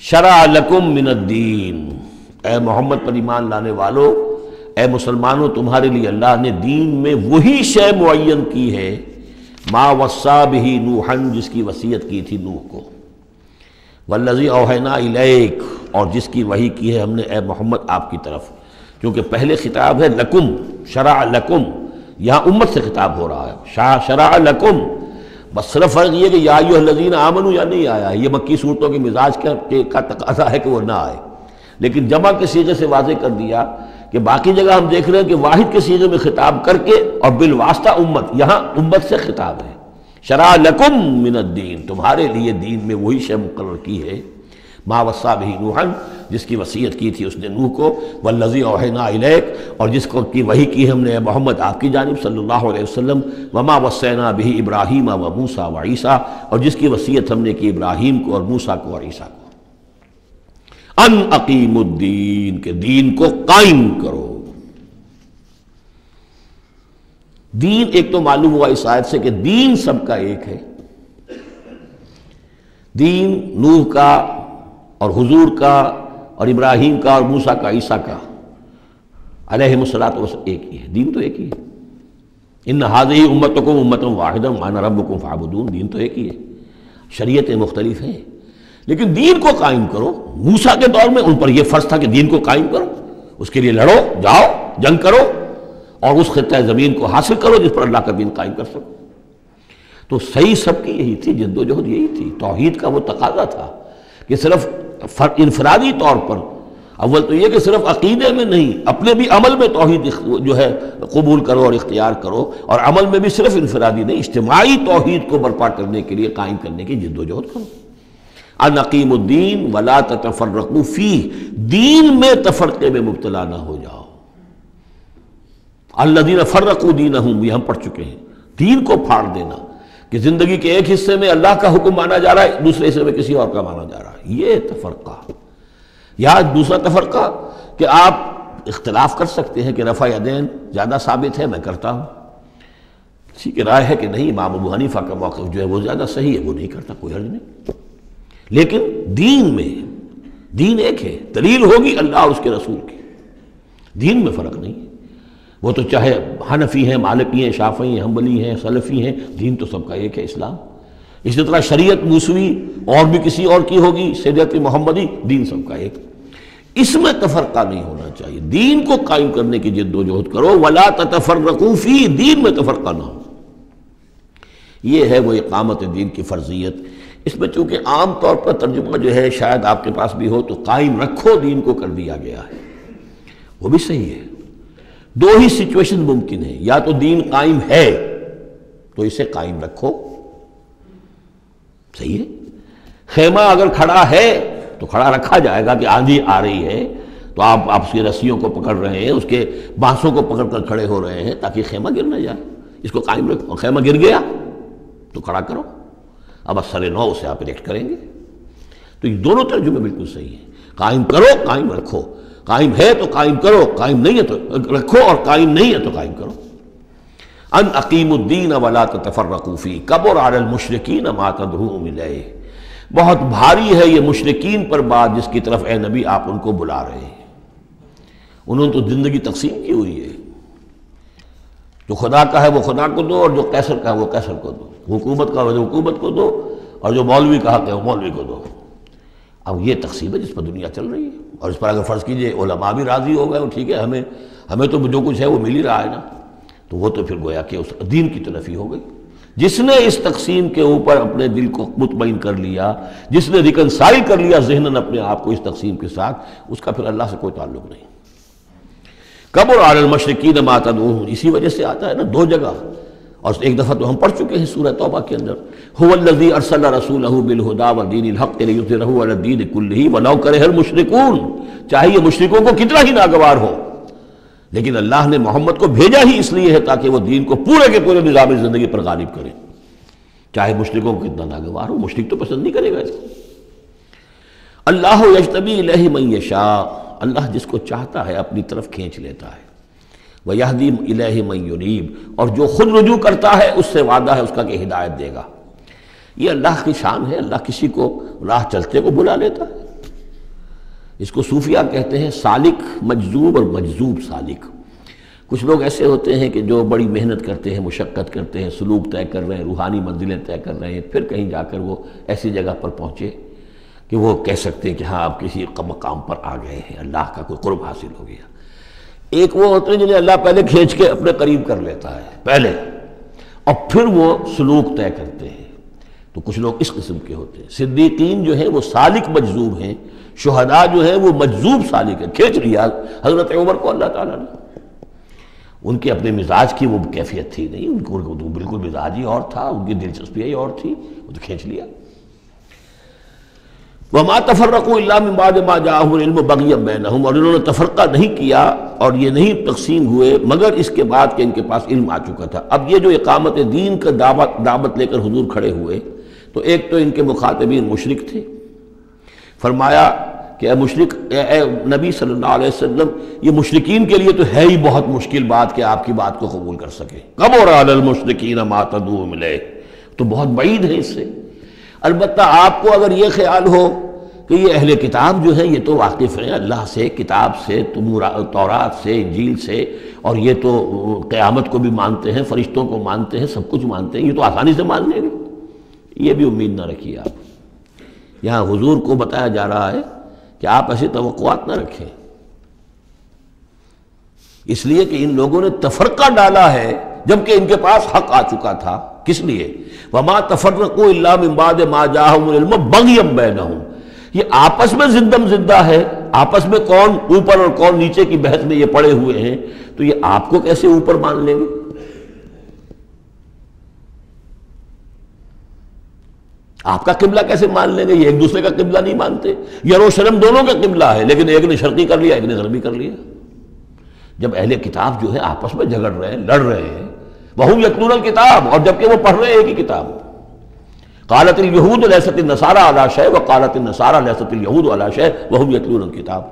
شرع لکم من الدین، اے محمد پر ایمان لانے والو، اے مسلمانوں، تمہارے لیے اللہ نے دین میں وہی شے معین کی ہے، ما وصا بہ نوحا، جس کی وصیت کی تھی نوح کو، والذی اوحینا الیک، اور جس کی وحی کی ہے ہم نے اے محمد آپ کی طرف، کیونکہ پہلے خطاب ہے لکم، شرع لکم، یہاں امت سے خطاب ہو رہا ہے، شرع لکم، بس صرف فرق یہ کہ یا ایھا الذین آمنوا یا نہیں آیا ہے، یہ مکی صورتوں کے مزاج کا تقاضا ہے کہ وہ نہ آئے، لیکن جمع کے صیغے سے واضح کر دیا کہ باقی جگہ ہم دیکھ رہے ہیں کہ واحد کے صیغے میں خطاب کر کے اور بالواسطہ امت، یہاں امت سے خطاب ہے۔ شرع لکم من الدین، تمہارے لیے دین میں وہی شے مقرر کی ہے، ما وصا بہ نوحا، جس کی وصیت کی تھی اس نے نوح کو، والذی اوحینا الیک، اور جس کو کی وحی کی ہم نے محمد آپ کی جانب صلی اللہ علیہ وسلم، وما وصینا بہ ابراہیم و موسیٰ و عیسیٰ، اور جس کی وصیت ہم نے کی ابراہیم کو اور موسیٰ کو اور عیسیٰ کو، ان اقیموا الدین، کہ دین کو قائم کرو۔ دین ایک تو معلوم ہوا اس آیت سے کہ دین سب کا ایک ہے، دین نوح کا اور حضور کا اور ابراہیم کا اور موسیٰ کا، عیسیٰ کا علیہم الصلاۃ والسلام ایک ہی ہے، دین تو ایک ہی ہے۔ ان ھذہ امتکم امۃ واحدۃ وانا ربکم فاعبدون، دین تو ایک ہی ہے، شریعتیں مختلف ہیں لیکن دین کو قائم کرو۔ موسیٰ کے دور میں ان پر یہ فرض تھا کہ دین کو قائم کرو، اس کے لیے لڑو، جاؤ، جنگ کرو اور اس خطہ زمین کو حاصل کرو جس پر اللہ کا دین قائم کر سکو۔ تو صحیح سب کی یہی تھی، جد و جہد یہی تھی، توحید کا وہ تقاضا تھا کہ صرف انفرادی طور پر، اول تو یہ کہ صرف عقیدے میں نہیں، اپنے بھی عمل میں توحید جو ہے قبول کرو اور اختیار کرو، اور عمل میں بھی صرف انفرادی نہیں، اجتماعی توحید کو برپا کرنے کے لیے، قائم کرنے کی جد و جہد کرو۔ ان اقیموا الدین ولا تتفرقوا فیہ، دین میں تفرقے میں مبتلا نہ ہو جاؤ۔ الذین فرقوا دینہم، یہ ہم پڑھ چکے ہیں، دین کو پھاڑ دینا، کہ زندگی کے ایک حصے میں اللہ کا حکم مانا جا رہا ہے، دوسرے حصے میں کسی اور کا مانا جا رہا ہے، یہ تفرقہ۔ یا دوسرا تفرقہ کہ آپ اختلاف کر سکتے ہیں کہ رفع یدین زیادہ ثابت ہے، میں کرتا ہوں، کسی کی رائے ہے کہ نہیں امام ابو حنیفہ کا موقف جو ہے وہ زیادہ صحیح ہے، وہ نہیں کرتا، کوئی حرج نہیں۔ لیکن دین میں، دین ایک ہے، دلیل ہوگی اللہ اور اس کے رسول کی، دین میں فرق نہیں ہے۔ وہ تو چاہے حنفی ہیں، مالکی ہیں، شافعی ہیں، حنبلی ہیں، سلفی ہیں، دین تو سب کا ایک ہے، اسلام۔ اسی طرح شریعت موسوی اور بھی کسی اور کی ہوگی، شریعت محمدی، دین سب کا ایک، اس میں تفرقہ نہیں ہونا چاہیے۔ دین کو قائم کرنے کی جد و جہد کرو، ولا تتفرقوا فی، دین میں تفرقہ نہ ہو۔ یہ ہے وہ اقامت دین کی فرضیت۔ اس میں چونکہ عام طور پر ترجمہ جو ہے شاید آپ کے پاس بھی ہو تو قائم رکھو دین کو کر دیا گیا ہے، وہ بھی صحیح ہے۔ دو ہی سچویشن ممکن ہے، یا تو دین قائم ہے تو اسے قائم رکھو، صحیح ہے۔ خیمہ اگر کھڑا ہے تو کھڑا رکھا جائے گا کہ آندھی آ رہی ہے تو آپ اس کی رسیوں کو پکڑ رہے ہیں، اس کے بانسوں کو پکڑ کر کھڑے ہو رہے ہیں تاکہ خیمہ گر نہ جائے، اس کو قائم رکھو۔ خیمہ گر گیا تو کھڑا کرو، اب اثر نو سے آپ ریکٹ کریں گے۔ تو یہ دونوں ترجمے بالکل صحیح ہیں، قائم کرو قائم رکھو، قائم ہے تو قائم کرو، قائم نہیں ہے تو رکھو، اور قائم نہیں ہے تو قائم کرو۔ ان اقیموا الدین ولا تتفرقوا فیہ کبر علی المشرکین ما تدعوہم الیہ، بہت بھاری ہے یہ مشرکین پر بات جس کی طرف اے نبی آپ ان کو بلا رہے ہیں۔ انہوں نے تو زندگی تقسیم کی ہوئی ہے، جو خدا کا ہے وہ خدا کو دو، اور جو قیصر کا ہے وہ قیصر کو دو، حکومت کا ہے وہ حکومت کو دو، اور جو مولوی کا حق ہے وہ مولوی کو دو۔ اب یہ تقسیم ہے جس پر دنیا چل رہی ہے، اور اس پر اگر فرض کیجئے علماء بھی راضی ہو گئے، ٹھیک ہے ہمیں تو جو کچھ ہے وہ مل ہی رہا ہے نا، تو وہ تو پھر گویا کہ اس دین کی تلفی ہو گئی۔ جس نے اس تقسیم کے اوپر اپنے دل کو مطمئن کر لیا، جس نے ریکنسائل کر لیا ذہناً اپنے آپ کو اس تقسیم کے ساتھ، اس کا پھر اللہ سے کوئی تعلق نہیں۔ کبر علی المشرکین ما تدعوہم، اسی وجہ سے آتا ہے نا دو جگہ، اور ایک دفعہ تو ہم پڑھ چکے ہیں سورہ توبہ کے اندر، هو الذی ارسل رسولہ بالہدی ودین الحق لیظہرہ علی الدین کلہ ولو کرہ المشرکون، چاہے یہ مشرکوں کو کتنا ہی ناگوار ہو، لیکن اللہ نے محمد کو بھیجا ہی اس لیے ہے تاکہ وہ دین کو پورے کے پورے نظام زندگی پر غالب کرے، چاہے مشرکوں کو کتنا ناگوار ہو، مشرک تو پسند نہیں کرے گا اس کو۔ اللہ یجتبی الیہ من یشاء، اللہ جس کو چاہتا ہے اپنی طرف کھینچ لیتا ہے، وَيَهْدِي إِلَيْهِ مَن يُنِيبُ، اور جو خود رجوع کرتا ہے اس سے وعدہ ہے اس کا کہ ہدایت دے گا۔ یہ اللہ کی شان ہے، اللہ کسی کو راہ چلتے کو بلا لیتا ہے۔ اس کو صوفیہ کہتے ہیں سالک مجذوب اور مجذوب سالک۔ کچھ لوگ ایسے ہوتے ہیں کہ جو بڑی محنت کرتے ہیں، مشقت کرتے ہیں، سلوک طے کر رہے ہیں، روحانی منزلیں طے کر رہے ہیں، پھر کہیں جا کر وہ ایسی جگہ پر پہنچے کہ وہ کہہ سکتے ہیں کہ ہاں آپ کسی مقام پر آ گئے ہیں، اللہ کا کوئی قرب حاصل ہو گیا۔ ایک وہ ہوتے ہیں جنہیں اللہ پہلے کھینچ کے اپنے قریب کر لیتا ہے پہلے، اور پھر وہ سلوک طے کرتے ہیں، تو کچھ لوگ اس قسم کے ہوتے ہیں۔ صدیقین جو ہیں وہ سالک مجذوب ہیں، شہداء جو ہیں وہ مجذوب سالک ہیں، کھینچ لیا حضرت عمر کو اللہ تعالیٰ نے۔ ان کے اپنے مزاج کی وہ کیفیت تھی نہیں، ان کو تو بالکل مزاج ہی اور تھا، ان کی دلچسپی ہی اور تھی، وہ تو کھینچ لیا۔ وَمَا تَفَرَّقُوا إِلَّا مِن بَعْدِ مَا جَاءَهُمُ الْعِلْمُ بَغْيًا بَيْنَهُمْ، اور انہوں نے تفرقہ نہیں کیا اور یہ نہیں تقسیم ہوئے مگر اس کے بعد کہ ان کے پاس علم آ چکا تھا۔ اب یہ جو اقامت دین کا دعوت لے کر حضور کھڑے ہوئے، تو ایک تو ان کے مخاطبین مشرک تھے، فرمایا کہ اے مشرک، اے نبی صلی اللہ علیہ وسلم، یہ مشرکین کے لیے تو ہے ہی بہت مشکل بات کہ آپ کی بات کو قبول کر سکے، کبر علی المشرکین ما تدعوہم الیہ، تو بہت بعید ہے اس سے۔ البتہ آپ کو اگر یہ خیال ہو کہ یہ اہل کتاب جو ہیں یہ تو واقف ہیں اللہ سے، کتاب سے، تورات سے، انجیل سے، اور یہ تو قیامت کو بھی مانتے ہیں، فرشتوں کو مانتے ہیں، سب کچھ مانتے ہیں، یہ تو آسانی سے مان لیں گے، یہ بھی امید نہ رکھیے آپ۔ یہاں حضور کو بتایا جا رہا ہے کہ آپ ایسی توقعات نہ رکھیں، اس لیے کہ ان لوگوں نے تفرقہ ڈالا ہے جبکہ ان کے پاس حق آ چکا تھا۔ کس لیے؟ وَمَا تَفَرَّقُوا إِلَّا مِن بَعْدِ مَا جَاءَهُمُ الْعِلْمُ بَغْيًا بَيْنَهُمْ، یہ آپس میں زندم زدہ ہے، آپس میں کون اوپر اور کون نیچے کی بحث میں یہ پڑے ہوئے ہیں، تو یہ آپ کو کیسے اوپر مان لیں گے؟ آپ کا قبلہ کیسے مان لیں گے؟ یہ ایک دوسرے کا قبلہ نہیں مانتے، یروشلم دونوں کا قبلہ ہے لیکن ایک نے شرقی کر لیا، ایک نے غربی کر لیا۔ جب اہل کتاب جو ہے آپس میں جھگڑ رہے ہیں، لڑ رہے ہیں، وَهُمْ يَتْلُونَ الْكِتَابَ، اور جبکہ وہ پڑھ رہے ہیں ایک ہی کتاب۔ قالت اليهود ليست النصارى على شيء وقالت النصارى ليست اليهود على شيء وهم يتلون الكتاب،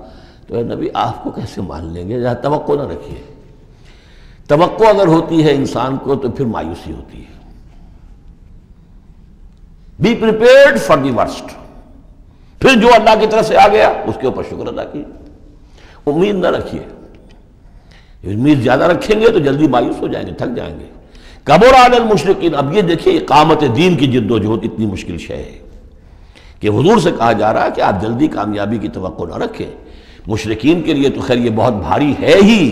تو اے نبی آپ کو کیسے مان لیں گے؟ توقع نہ رکھیے، توقع اگر ہوتی ہے انسان کو تو پھر مایوسی ہوتی ہے۔ Be prepared for the worst, پھر جو اللہ کی طرف سے آ گیا اس کے اوپر شکر ادا کیجیے، امید نہ رکھیے، امید زیادہ رکھیں گے تو جلدی مایوس ہو جائیں گے، تھک جائیں گے۔ کبر علی المشرکین، اب یہ دیکھیے اقامت دین کی جد و جہد اتنی مشکل شے ہے کہ حضور سے کہا جا رہا ہے کہ آپ جلدی کامیابی کی توقع نہ رکھیں۔ مشرکین کے لیے تو خیر یہ بہت بھاری ہے ہی،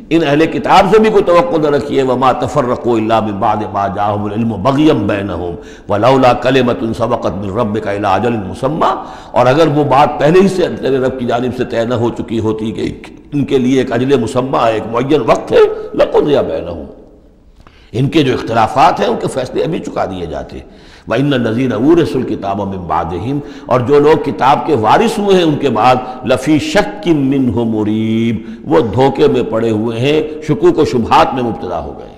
ان اہل کتاب سے بھی کوئی توقع نہ رکھیے۔ وما تفرقوا الا من بعد ما جاءهم العلم بغيا بينهم ولولا كلمة سبقت من ربك الى اجل مسمى، اور اگر وہ بات پہلے ہی سے تیرے رب کی جانب سے طے نہ ہو چکی ہوتی کہ ان کے لیے ایک اجل مسمى، ایک معین وقت ہے، لقضي بينهم، ان کے جو اختلافات ہیں ان کے فیصلے ابھی چکا دیے جاتے۔ وَإِنَّ الَّذِينَ أُورِثُوا الْكِتَابَ مِن بَعْدِهِمْ، اور جو لوگ کتاب کے وارث ہوئے ہیں ان کے بعد، لَفِي شَكٍّ مِّنْهُ مُرِيبٍ، وہ دھوکے میں پڑے ہوئے ہیں، شکوک و شبہات میں مبتلا ہو گئے۔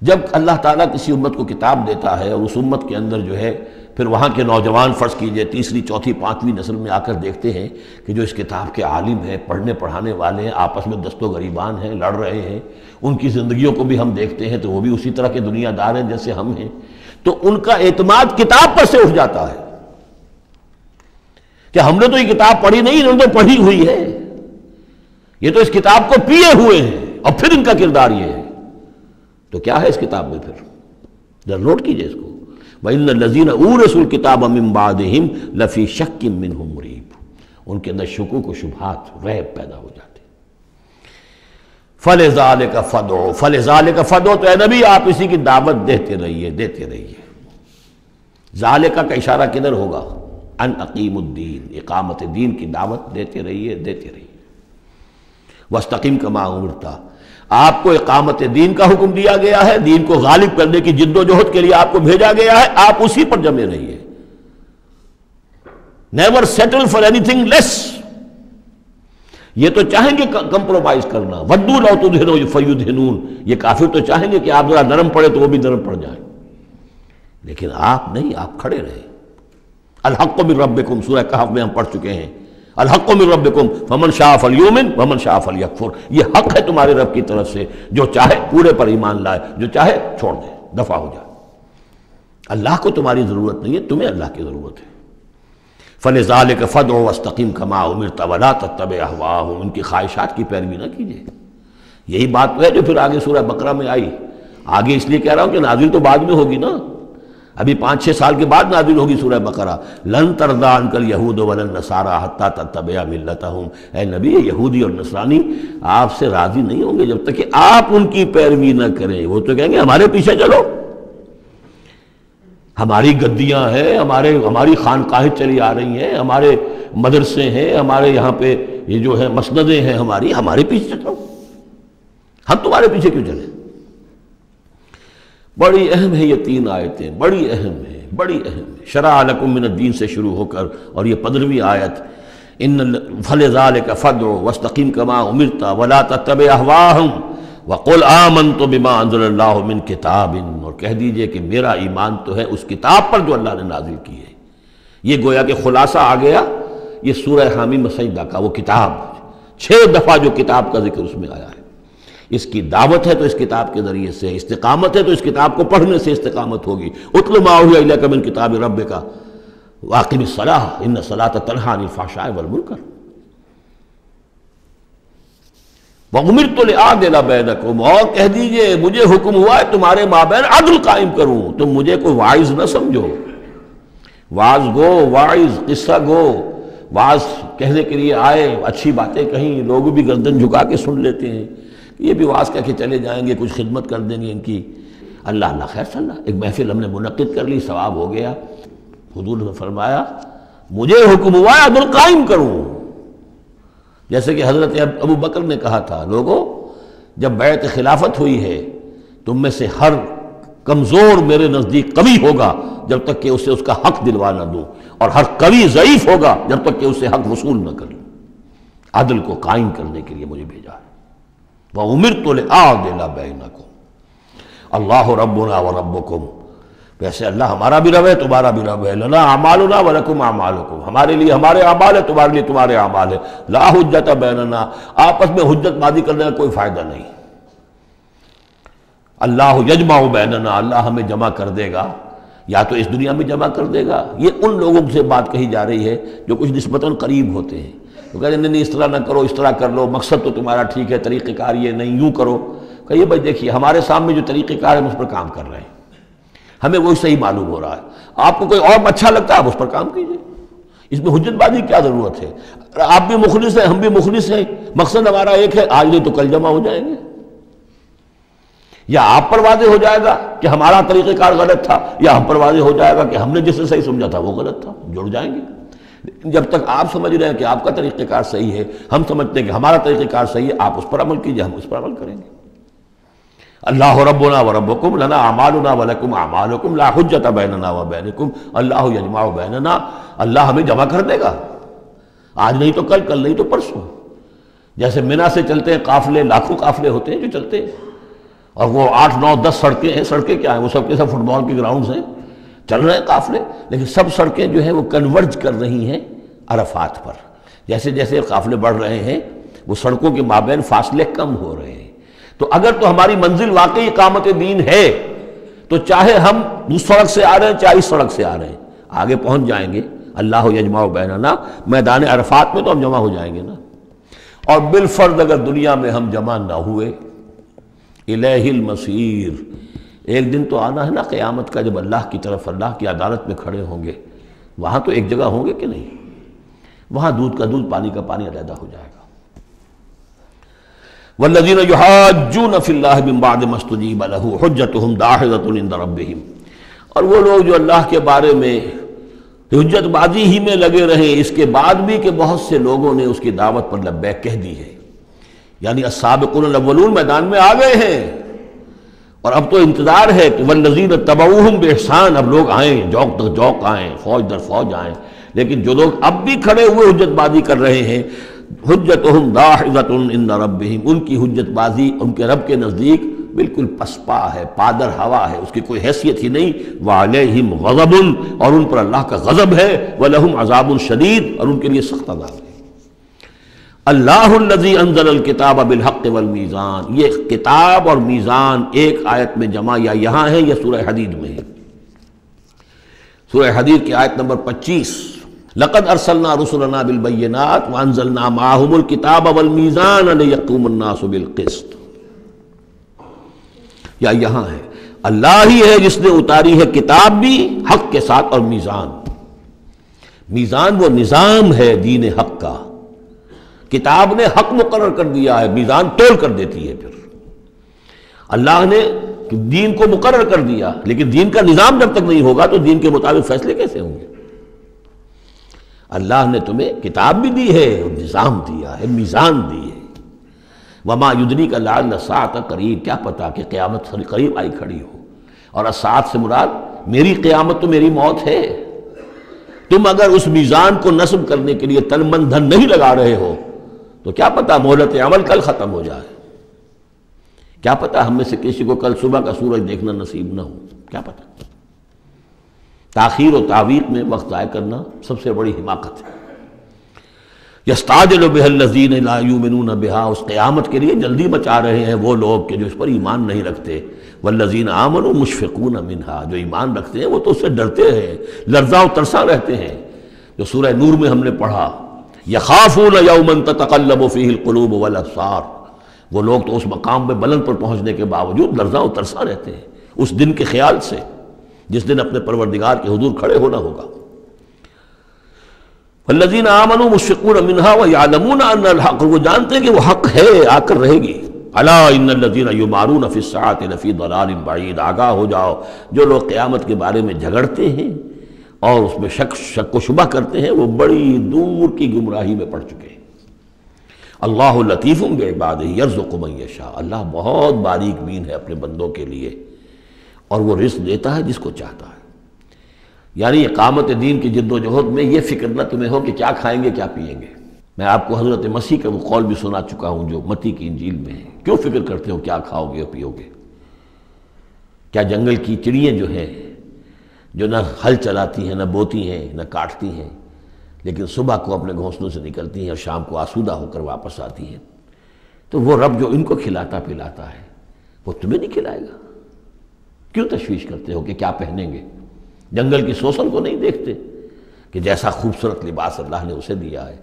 جب اللہ تعالیٰ کسی امت کو کتاب دیتا ہے اور اس امت کے اندر جو ہے پھر وہاں کے نوجوان فرض کیجئے تیسری چوتھی پانچویں نسل میں آ کر دیکھتے ہیں کہ جو اس کتاب کے عالم ہیں، پڑھنے پڑھانے والے ہیں، آپس میں دست و گریبان ہیں، لڑ رہے ہیں، ان کی زندگیوں کو بھی ہم دیکھتے ہیں تو وہ بھی اسی طرح کے دنیا دار ہیں جیسے ہم ہیں، تو ان کا اعتماد کتاب پر سے اٹھ جاتا ہے کہ ہم نے تو یہ کتاب پڑھی نہیں، انہوں نے تو پڑھی ہوئی ہے، یہ تو اس کتاب کو پیے ہوئے ہیں، اور پھر ان کا کردار یہ ہے۔ تو کیا ہے اس کتاب میں؟ پھر ذرا نوٹ کیجئے اس کو، وَإِنَّ الَّذِينَ أُورِثُوا الْكِتَابَ مِن بَعْدِهِمْ لَفِي شَكٍّ مِّنْهُ مُرِيبٍ، ان کے اندر شکوک و شبہات، ریب پیدا ہو جاتے ہیں۔ فَلِذَلِكَ فَادْعُ، فَلِذَلِكَ فَادْعُ، تو اے نبی آپ اسی کی دعوت دیتے رہیے، دیتے رہیے۔ ذالکہ کا اشارہ کدھر ہوگا؟ ان اقیم الدین، اقامت دین کی دعوت دیتے رہیے، دیتے رہیے۔ وَاسْتَقِمْ كَمَا أُمِرْتَ، آپ کو اقامت دین کا حکم دیا گیا ہے، دین کو غالب کرنے کی جد و جہد کے لیے آپ کو بھیجا گیا ہے، آپ اسی پر جمے رہیے۔ Never settle for anything less, یہ تو چاہیں گے کمپرومائز کرنا، وَدُّوا لَوْ تُدْهِنُوا فَيُدْهِنُونَ، یہ کافر تو چاہیں گے کہ آپ ذرا نرم پڑے تو وہ بھی نرم پڑ جائیں، لیکن آپ نہیں، آپ کھڑے رہے۔ الحق من ربکم، سورہ کہف میں ہم پڑھ چکے ہیں، الحق من ربکم فمن شاء فلیؤمن ومن شاء فلیکفر، یہ حق ہے تمہارے رب کی طرف سے، جو چاہے پورے پر ایمان لائے، جو چاہے چھوڑ دے، دفع ہو جائے۔ اللہ کو تمہاری ضرورت نہیں ہے، تمہیں اللہ کی ضرورت ہے۔ فَلِذَلِكَ فَادْعُ وَاسْتَقِمْ كَمَا أُمِرْتَ وَلَا تَتَّبِعْ أَهْوَاءَهُمْ، ان کی خواہشات کی پیروی نہ کیجیے۔ یہی بات تو ہے جو پھر آگے سورہ بقرہ میں آئی، آگے اس لیے کہہ رہا ہوں کہ نازل تو بعد میں ہوگی نا، ابھی 5-6 سال کے بعد نازل ہوگی سورہ بقرہ۔ لن ترضى عنك اليهود ولا النصارى حتى تتبع ملتهم، اے نبی یہودی اور نصرانی آپ سے راضی نہیں ہوں گے جب تک کہ آپ ان کی پیروی نہ کریں۔ وہ تو کہیں گے ہمارے پیچھے چلو، ہماری گدیاں ہیں، ہماری خانقاہیں چلی آ رہی ہیں، ہمارے مدرسے ہیں، ہمارے یہاں پہ یہ جو ہے مسندیں ہیں ہمارے پیچھے چلو، ہم تمہارے پیچھے کیوں چلیں؟ بڑی اہم ہے یہ 3 آیتیں، بڑی اہم ہے، بڑی اہم ہے۔ شرع لکم من الدین سے شروع ہو کر اور یہ 15ویں آیت، فَلِذَلِكَ فَادْعُ وَاسْتَقِمْ كَمَا أُمِرْتَ وَلَا تَتَّبِعْ أَهْوَاءَهُمْ وَقُلْ آمَنْتُ بِمَا أَنزَلَ اللَّهُ مِنْ كِتَابٍ، اور کہہ دیجئے کہ میرا ایمان تو ہے اس کتاب پر جو اللہ نے نازل کی ہے۔ یہ گویا کہ خلاصہ آ گیا یہ سورہ حامیم سجدہ کا، وہ کتاب 6 دفعہ جو کتاب کا ذکر اس میں آیا ہے، اس کی دعوت ہے تو اس کتاب کے ذریعے سے، استقامت ہے تو اس کتاب کو پڑھنے سے استقامت ہوگی۔ اتل ما اوحی الیک من کتاب ربک واقم الصلاۃ ان الصلاۃ تنہی عن الفحشاء والمنکر وامرت لأعدل بینکم، اور کہہ دیجئے مجھے حکم ہوا ہے تمہارے مابین عدل قائم کروں۔ تم مجھے کوئی واعظ نہ سمجھو، واعظ گو، واعظ قصہ گو، واعظ کہنے کے لیے آئے، اچھی باتیں کہیں، لوگ بھی گردن جھکا کے سن لیتے ہیں، یہ بھی واعظ کہہ کے چلے جائیں گے، کچھ خدمت کر دیں گے ان کی، اللہ خیر صلی اللہ، ایک محفل ہم نے منعقد کر لی، ثواب ہو گیا۔ حضور نے فرمایا مجھے حکم ہوا ہے عدل قائم کروں، جیسے کہ حضرت ابو بکر نے کہا تھا، لوگوں جب بیعت خلافت ہوئی ہے تم میں سے ہر کمزور میرے نزدیک قوی ہوگا جب تک کہ اسے اس کا حق دلوا نہ دوں، اور ہر قوی ضعیف ہوگا جب تک کہ اسے حق وصول نہ کر لوں۔ عدل کو قائم کرنے کے لیے مجھے بھیجا ہے۔ وَأُمِرْتُ لِأَعْدِلَ بَيْنَكُمْ اللَّهُ رَبُّنَا وَرَبُّكُمْ، ویسے اللہ ہمارا بھی رب ہے، تمہارا بھی رب ہے، لَنَا أَعْمَالُنَا وَلَكُمْ أَعْمَالُكُمْ، ہمارے لیے ہمارے اعمال ہے، تمہارے لیے تمہارے اعمال ہے، لَا حُجَّةَ بَيْنَنَا، آپس میں حجت بازی کرنے کا کوئی فائدہ نہیں۔ اللہ یجمع بیننا، اللہ ہمیں جمع کر دے گا، یا تو اس دنیا میں جمع کر دے گا۔ یہ ان لوگوں سے بات کہی جا رہی ہے جو کچھ نسبتاً قریب ہوتے ہیں، تو کہتے ہیں نہیں اس طرح نہ کرو، اس طرح کر لو، مقصد تو تمہارا ٹھیک ہے، طریقہ کار یہ نہیں، یوں کرو۔ کہیے بھائی دیکھیے ہمارے سامنے جو طریقہ کار ہے ہم اس پر کام کر رہے ہیں، ہمیں وہی صحیح معلوم ہو رہا ہے، آپ کو کوئی اور اچھا لگتا ہے آپ اس پر کام کیجیے، اس میں حجت بازی کیا ضرورت ہے؟ آپ بھی مخلص ہیں، ہم بھی مخلص ہیں، مقصد ہمارا ایک ہے، آج نہیں تو کل جمع ہو جائیں گے۔ یا آپ پر واضح ہو جائے گا کہ ہمارا طریقہ کار غلط تھا، یا ہم پر واضح ہو جائے گا کہ ہم نے جسے صحیح سمجھا تھا وہ غلط تھا، جڑ جائیں گے۔ جب تک آپ سمجھ رہے ہیں کہ آپ کا طریقہ کار صحیح ہے، ہم سمجھتے ہیں کہ ہمارا طریقہ کار صحیح ہے، آپ اس پر عمل کیجئے، ہم اس پر عمل کریں گے۔ اللہ ربنا وربکم لنا اعمالنا ولکم اعمالکم لا حجۃ بیننا وبینکم اللہ یجمع بیننا، اللہ ہمیں جمع کر دے گا، آج نہیں تو کل، کل نہیں تو پرسوں۔ جیسے منی سے چلتے ہیں قافلے، لاکھوں قافلے ہوتے ہیں جو چلتے ہیں، اور وہ 8 9 10 سڑکیں ہیں. سڑکیں کیا ہیں؟ وہ سب کے سب فٹ بال کے گراؤنڈز ہیں، چل رہے ہیں قافلے، لیکن سب سڑکیں جو ہیں وہ کنورج کر رہی ہیں عرفات پر. جیسے جیسے قافلے بڑھ رہے ہیں وہ سڑکوں کے مابین فاصلے کم ہو رہے ہیں. تو اگر تو ہماری منزل واقعی اقامت دین ہے تو چاہے ہم اس سڑک سے آ رہے ہیں چاہے اس سڑک سے آ رہے ہیں، آگے پہنچ جائیں گے. اللہ یجمع بیننا، میدان عرفات میں تو ہم جمع ہو جائیں گے نا. اور بالفرض اگر دنیا میں ہم جمع نہ ہوئے، الیہ المصیر، ایک دن تو آنا ہے نا قیامت کا، جب اللہ کی طرف اللہ کی عدالت میں کھڑے ہوں گے. وہاں تو ایک جگہ ہوں گے کہ نہیں؟ وہاں دودھ کا دودھ پانی کا پانی علیحدہ ہو جائے گا. والذین یحاجون فی اللہ من بعد ما استجیب لہ حجتہم داحضۃ عند ربہم، اور وہ لوگ جو اللہ کے بارے میں حجت بازی ہی میں لگے رہے اس کے بعد بھی کہ بہت سے لوگوں نے اس کی دعوت پر لبیک کہہ دی ہے. یعنی السابقون الاولون میدان میں آ گئے ہیں، اور اب تو انتظار ہے کہ والذین تبعوہم بإحسان، اب لوگ آئیں، جوق در جوق آئیں، فوج در فوج آئیں. لیکن جو لوگ اب بھی کھڑے ہوئے حجت بازی کر رہے ہیں، حجتہم داحضۃ عند ربہم، ان کی حجت بازی ان کے رب کے نزدیک بالکل پسپا ہے، پادر ہوا ہے، اس کی کوئی حیثیت ہی نہیں. وعلیہم غضب، اور ان پر اللہ کا غضب ہے. ولہم عذاب شدید، اور ان کے لیے سخت عذاب ہے. اللہ الذی انزل الکتاب بالحق والمیزان، یہ کتاب اور میزان ایک آیت میں جمع یا یہاں ہے یا سورہ حدید میں ہے. سورہ حدید کی آیت نمبر 25، لقد ارسلنا رسلنا بالبینات وانزلنا معهم الکتاب والمیزان لیقوم الناس بالقسط. یا یہاں ہے اللہ ہی ہے جس نے اتاری ہے کتاب بھی حق کے ساتھ اور میزان. میزان وہ نظام ہے دین حق کا. کتاب نے حق مقرر کر دیا ہے، میزان تول کر دیتی ہے. پھر اللہ نے دین کو مقرر کر دیا، لیکن دین کا نظام جب تک نہیں ہوگا تو دین کے مطابق فیصلے کیسے ہوں گے؟ اللہ نے تمہیں کتاب بھی دی ہے، نظام دیا ہے، میزان دی ہے. وما یدریک لعل الساعۃ قریب، کیا پتا کہ قیامت قریب آئی کھڑی ہو. اور الساعۃ سے مراد میری قیامت تو میری موت ہے. تم اگر اس میزان کو نصب کرنے کے لیے تن من دھن نہیں لگا رہے ہو تو کیا پتا مہلت عمل کل ختم ہو جائے. کیا پتا ہم میں سے کسی کو کل صبح کا سورج دیکھنا نصیب نہ ہو، کیا پتا. تاخیر و تعویق میں وقت ضائع کرنا سب سے بڑی حماقت ہے. یستعجل بها الذین لا یؤمنون بها، اس قیامت کے لیے جلدی مچا رہے ہیں وہ لوگ کہ جو اس پر ایمان نہیں رکھتے. والذین آمنوا مشفقون منها، جو ایمان رکھتے ہیں وہ تو اس سے ڈرتے ہیں، لرزاں و ترساں رہتے ہیں. جو سورہ نور میں ہم نے پڑھا، یخافون یوما تتقلب فیہ القلوب والابصار، وہ لوگ تو اس مقام میں بلند پر پہنچنے کے باوجود لرزاں و ترساں رہتے ہیں اس دن کے خیال سے جس دن اپنے پروردگار کے حضور کھڑے ہونا ہوگا. والذین آمنوا مشفقون منها ویعلمون ان الحق، وہ جانتے ہیں کہ وہ حق ہے، آ کر رہے گی. الا ان الذین یمارون فی الساعۃ لفی ضلال بعید، آگاہ ہو جاؤ جو لوگ قیامت کے بارے میں جھگڑتے ہیں اور اس میں شک و شبہ کرتے ہیں وہ بڑی دور کی گمراہی میں پڑ چکے ہیں. اللہ لطیف بعبادہ یرزق من یشاء، اللہ بہت باریک بین ہے اپنے بندوں کے لیے اور وہ رزق دیتا ہے جس کو چاہتا ہے. یعنی اقامت دین کی جد و جہد میں یہ فکر نہ تمہیں ہو کہ کیا کھائیں گے کیا پیئیں گے. میں آپ کو حضرت مسیح کا وہ قول بھی سنا چکا ہوں جو متی کی انجیل میں ہے. کیوں فکر کرتے ہو کیا کھاؤ گے اور پیو گے؟ کیا جنگل کی چڑیاں جو ہیں جو نہ ہل چلاتی ہیں نہ بوتی ہیں نہ کاٹتی ہیں لیکن صبح کو اپنے گھونسلوں سے نکلتی ہیں اور شام کو آسودہ ہو کر واپس آتی ہیں، تو وہ رب جو ان کو کھلاتا پلاتا ہے وہ تمہیں نہیں کھلائے گا؟ کیوں تشویش کرتے ہو کہ کیا پہنیں گے؟ جنگل کی سوسن کو نہیں دیکھتے کہ جیسا خوبصورت لباس اللہ نے اسے دیا ہے.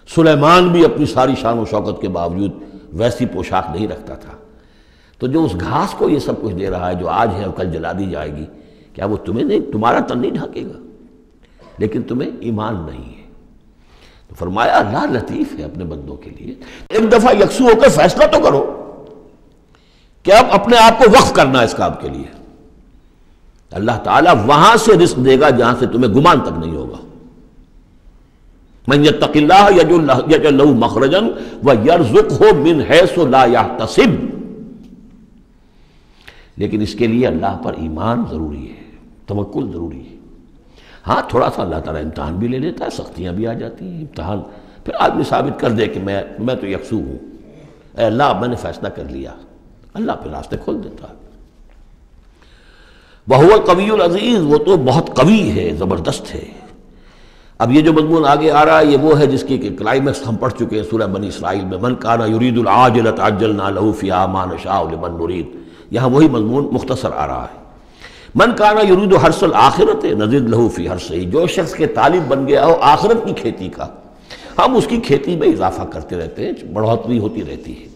سلیمان بھی اپنی ساری شان و شوکت کے باوجود ویسی پوشاک نہیں رکھتا تھا. تو جو اس گھاس کو یہ سب کچھ دے رہا ہے جو آج ہے اور کل جلا دی جائے گی، کیا وہ تمہیں نہیں، تمہارا تن نہیں ڈھانکے گا؟ لیکن تمہیں ایمان نہیں ہے. تو فرمایا اللہ لطیف ہے اپنے بندوں کے لیے. ایک دفعہ یکسو ہو کر فیصلہ تو کرو کہ اب اپنے آپ کو وقف کرنا ہے اس کام کے لیے. اللہ تعالیٰ وہاں سے رزق دے گا جہاں سے تمہیں گمان تک نہیں ہوگا. من یتق اللہ یجعل لہ مخرجا ویرزقہ من حیث لا یحتسب. لیکن اس کے لیے اللہ پر ایمان ضروری ہے، توکل ضروری ہے. ہاں تھوڑا سا اللہ تعالیٰ امتحان بھی لے لیتا ہے، سختیاں بھی آ جاتی ہیں امتحان، پھر آدمی ثابت کر دے کہ میں تو یکسو ہوں. اے اللہ میں نے فیصلہ کر لیا، اللہ پہ راستے کھول دیتا ہے۔ وَهُوَ الْقَوِيُّ الْعَزِيزُ، وہ تو بہت قوی ہے، زبردست ہے۔ اب یہ جو مضمون آگے آ رہا ہے یہ وہ ہے جس کی کلائمیکس ہم پڑھ چکے ہیں سورہ بنی اسرائیل میں، مَنْ كَانَ يُرِيدُ الْعَاجِلَةَ عَجَّلْنَا لَهُ فِيهَا مَا نَشَاءُ لِمَن نُرِيدُ، یہاں وہی مضمون مختصر آ رہا ہے۔ مَنْ كَانَ يُرِيدُ حَرْثَ الْآخِرَةِ نَزِدْ لَهُ فِي حَرْثِهِ، جو شخص کے طالب بن گیا ہو آخرت کی کھیتی کا، ہم اس کی کھیتی میں اضافہ کرتے رہتے ہیں، بڑھوتری ہوتی رہتی ہے۔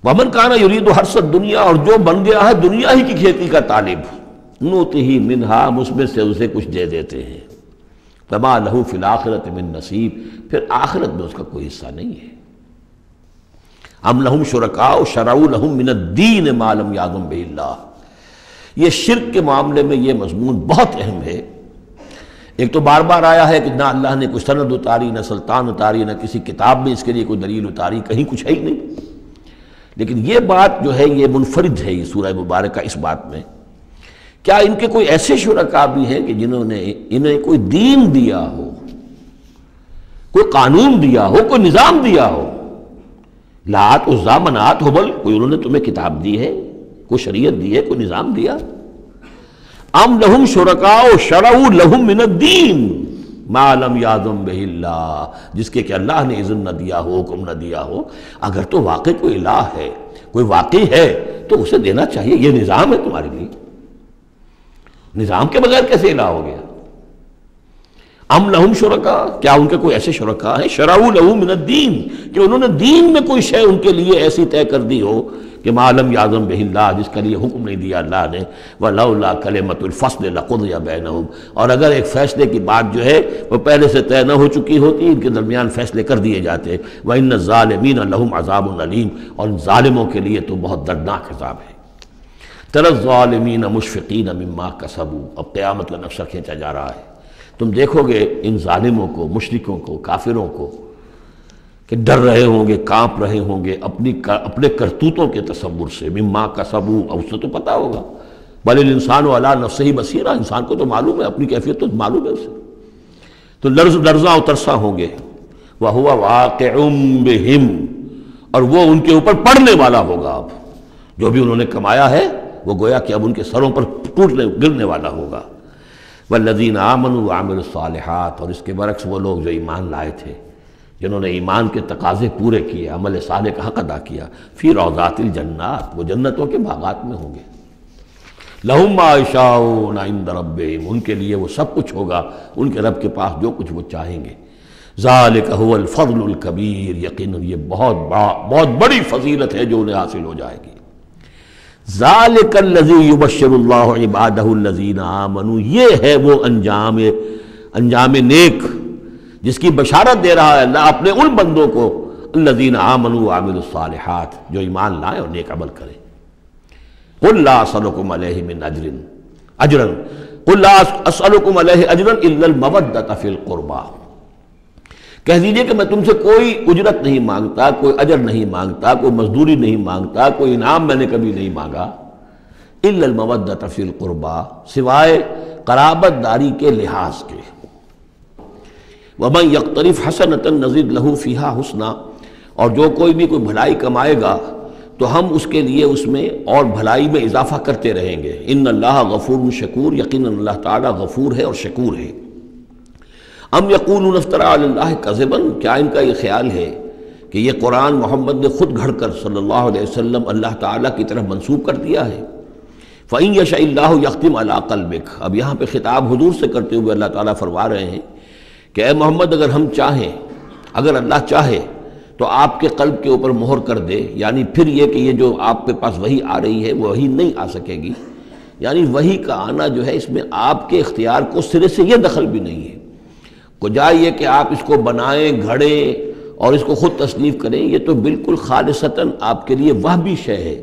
وَمَنْ كَانَ يُرِيدُ حَرْثَ الدُّنْيَا، اور جو بن گیا ہے دنیا ہی کی کھیتی کا طالب، نُؤْتِهِ مِنْهَا، ہم اس میں سے اسے کچھ دے دیتے ہیں، فَمَا لَهُ فِي الْآخِرَةِ مِن نَصِيب، پھر آخرت میں اس کا کوئی حصہ نہیں ہے۔ أَمْ لَهُمْ شُرَكَاءُ شَرَعُوا لَهُم مِّنَ الدِّينِ مَا لَمْ يَأْذَن بِهِ اللَّهُ، یہ شرک کے معاملے میں یہ مضمون بہت اہم ہے۔ ایک تو بار بار آیا ہے کہ نہ اللہ نے کوئی سند اتاری، نہ سلطان اتاری، نہ کسی کتاب میں اس کے لیے کوئی دلیل اتاری، کہیں کچھ ہے ہی نہیں۔ لیکن یہ بات جو ہے یہ منفرد ہے یہ سورہ مبارکہ اس بات میں، کیا ان کے کوئی ایسے شرکاء بھی ہیں کہ جنہوں نے انہیں کوئی دین دیا ہو، کوئی قانون دیا ہو، کوئی نظام دیا ہو؟ لات عزا منات حبل، کوئی انہوں نے تمہیں کتاب دی ہے، کوئی شریعت دی ہے، کوئی نظام دیا؟ ام لہم شرکاء شرعوا لہم من الدین ما لم یأذن بہ اللہ، جس کے کہ اللہ نے اذن نہ دیا ہو، حکم نہ دیا ہو۔ اگر تو واقعی کوئی الہ ہے، کوئی واقعی ہے، تو اسے دینا چاہیے۔ یہ نظام ہے تمہارے لیے، نظام کے بغیر کیسے الہ ہو گیا؟ ام لہم شرکاء، کیا ان کے کوئی ایسے شرکاء ہیں شرعوا لہم من الدین کہ انہوں نے دین میں کوئی شے ان کے لیے ایسی طے کر دی ہو کہ ما لم یأذن بہ اللہ، جس کا لیے حکم نہیں دیا اللہ نے۔ وَلَوْلَا كَلِمَةُ الْفَصْلِ لَقُضِيَ بَيْنَهُمْ، اور اگر ایک فیصلے کی بات جو ہے وہ پہلے سے طے نہ ہو چکی ہوتی، ان کے درمیان فیصلے کر دیے جاتے۔ وَإِنَّ الظَّالِمِينَ لَهُمْ عَذَابٌ أَلِيمٌ، اور ظالموں کے لیے تو بہت دردناک عذاب ہے۔ تَرَى الظَّالِمِينَ مُشْفِقِينَ مِمَّا كَسَبُوا، اب قیامت کا نقشہ کھینچا جا رہا ہے۔ تم دیکھو گے ان ظالموں کو، مشرکوں کو، کافروں کو کہ ڈر رہے ہوں گے، کانپ رہے ہوں گے اپنے کرتوتوں کے تصور سے، مما کسبوا، اور اس سے تو پتہ ہوگا، بل الانسان علی نفسہ بصیرہ، انسان کو تو معلوم ہے، اپنی کیفیت تو معلوم ہے اسے، تو لرزاں و ترساں ہوں گے۔ وَهُوَ وَاقِعٌ بِهِمْ، اور وہ ان کے اوپر پڑنے والا ہوگا۔ اب جو بھی انہوں نے کمایا ہے وہ گویا کہ اب ان کے سروں پر گرنے والا ہوگا۔ وَالَّذِينَ آمَنُوا وَعَمِلُوا الصَّالِحَاتِ، اور اس کے برعکس وہ لوگ جو ایمان لائے تھے، جنہوں نے ایمان کے تقاضے پورے کیے، عمل صالح کا حق ادا کیا، فی روضات الجنات، وہ جنتوں کے باغات میں ہوں گے۔ لہم ما یشاءون عند ربہم، ان کے لیے وہ سب کچھ ہوگا ان کے رب کے پاس جو کچھ وہ چاہیں گے۔ ذالک هو الفضل الکبیر، یقیناً یہ بہت بڑی فضیلت ہے جو انہیں حاصل ہو جائے گی۔ ذالک الذی یبشر اللہ عبادہ الذین آمنوا، یہ ہے وہ انجام نیک جس کی بشارت دے رہا ہے اللہ اپنے ان بندوں کو، الذین آمنوا وعملوا الصالحات، جو ایمان لائیں اور نیک عمل کریں۔ قل لا اسألکم علیہ من اجرا قل لا اسألکم علیہ اجرا الا المودۃ فی القربى، کہہ دیجئے کہ میں تم سے کوئی اجرت نہیں مانگتا، کوئی اجر نہیں مانگتا، کوئی مزدوری نہیں مانگتا، کوئی انعام میں نے کبھی نہیں مانگا، الا المودۃ فی القربى، سوائے قرابت داری کے لحاظ کے۔ وَمَنْ يَقْتَرِفْ حَسَنَةً نَزِدْ لَهُ فِيهَا حُسْنًا، اور جو کوئی بھی کوئی بھلائی کمائے گا تو ہم اس کے لیے اس میں اور بھلائی میں اضافہ کرتے رہیں گے۔ ان اللہ غفور شکور، یقیناً اللہ تعالیٰ غفور ہے اور شکور ہے۔ ام یقولون افترى علی اللہ کذبا، کیا ان کا یہ خیال ہے کہ یہ قرآن محمد نے خود گھڑ کر صلی اللہ علیہ وسلم اللہ تعالیٰ کی طرف منسوب کر دیا ہے؟ فَإِن يَشَإِ اللَّهُ يَخْتِمْ عَلَىٰ قَلْبِكَ، اب یہاں پہ خطاب حضور سے کرتے ہوئے اللہ تعالیٰ فرما رہے ہیں کہ اے محمد اگر ہم چاہیں، اگر اللہ چاہے تو آپ کے قلب کے اوپر مہر کر دے، یعنی پھر یہ کہ یہ جو آپ کے پاس وحی آ رہی ہے وہ وحی نہیں آ سکے گی، یعنی وحی کا آنا جو ہے اس میں آپ کے اختیار کو سرے سے یہ دخل بھی نہیں ہے۔ کجا یہ کہ آپ اس کو بنائیں، گھڑیں اور اس کو خود تصنیف کریں، یہ تو بالکل خالصتاً آپ کے لیے وہبی شے ہے۔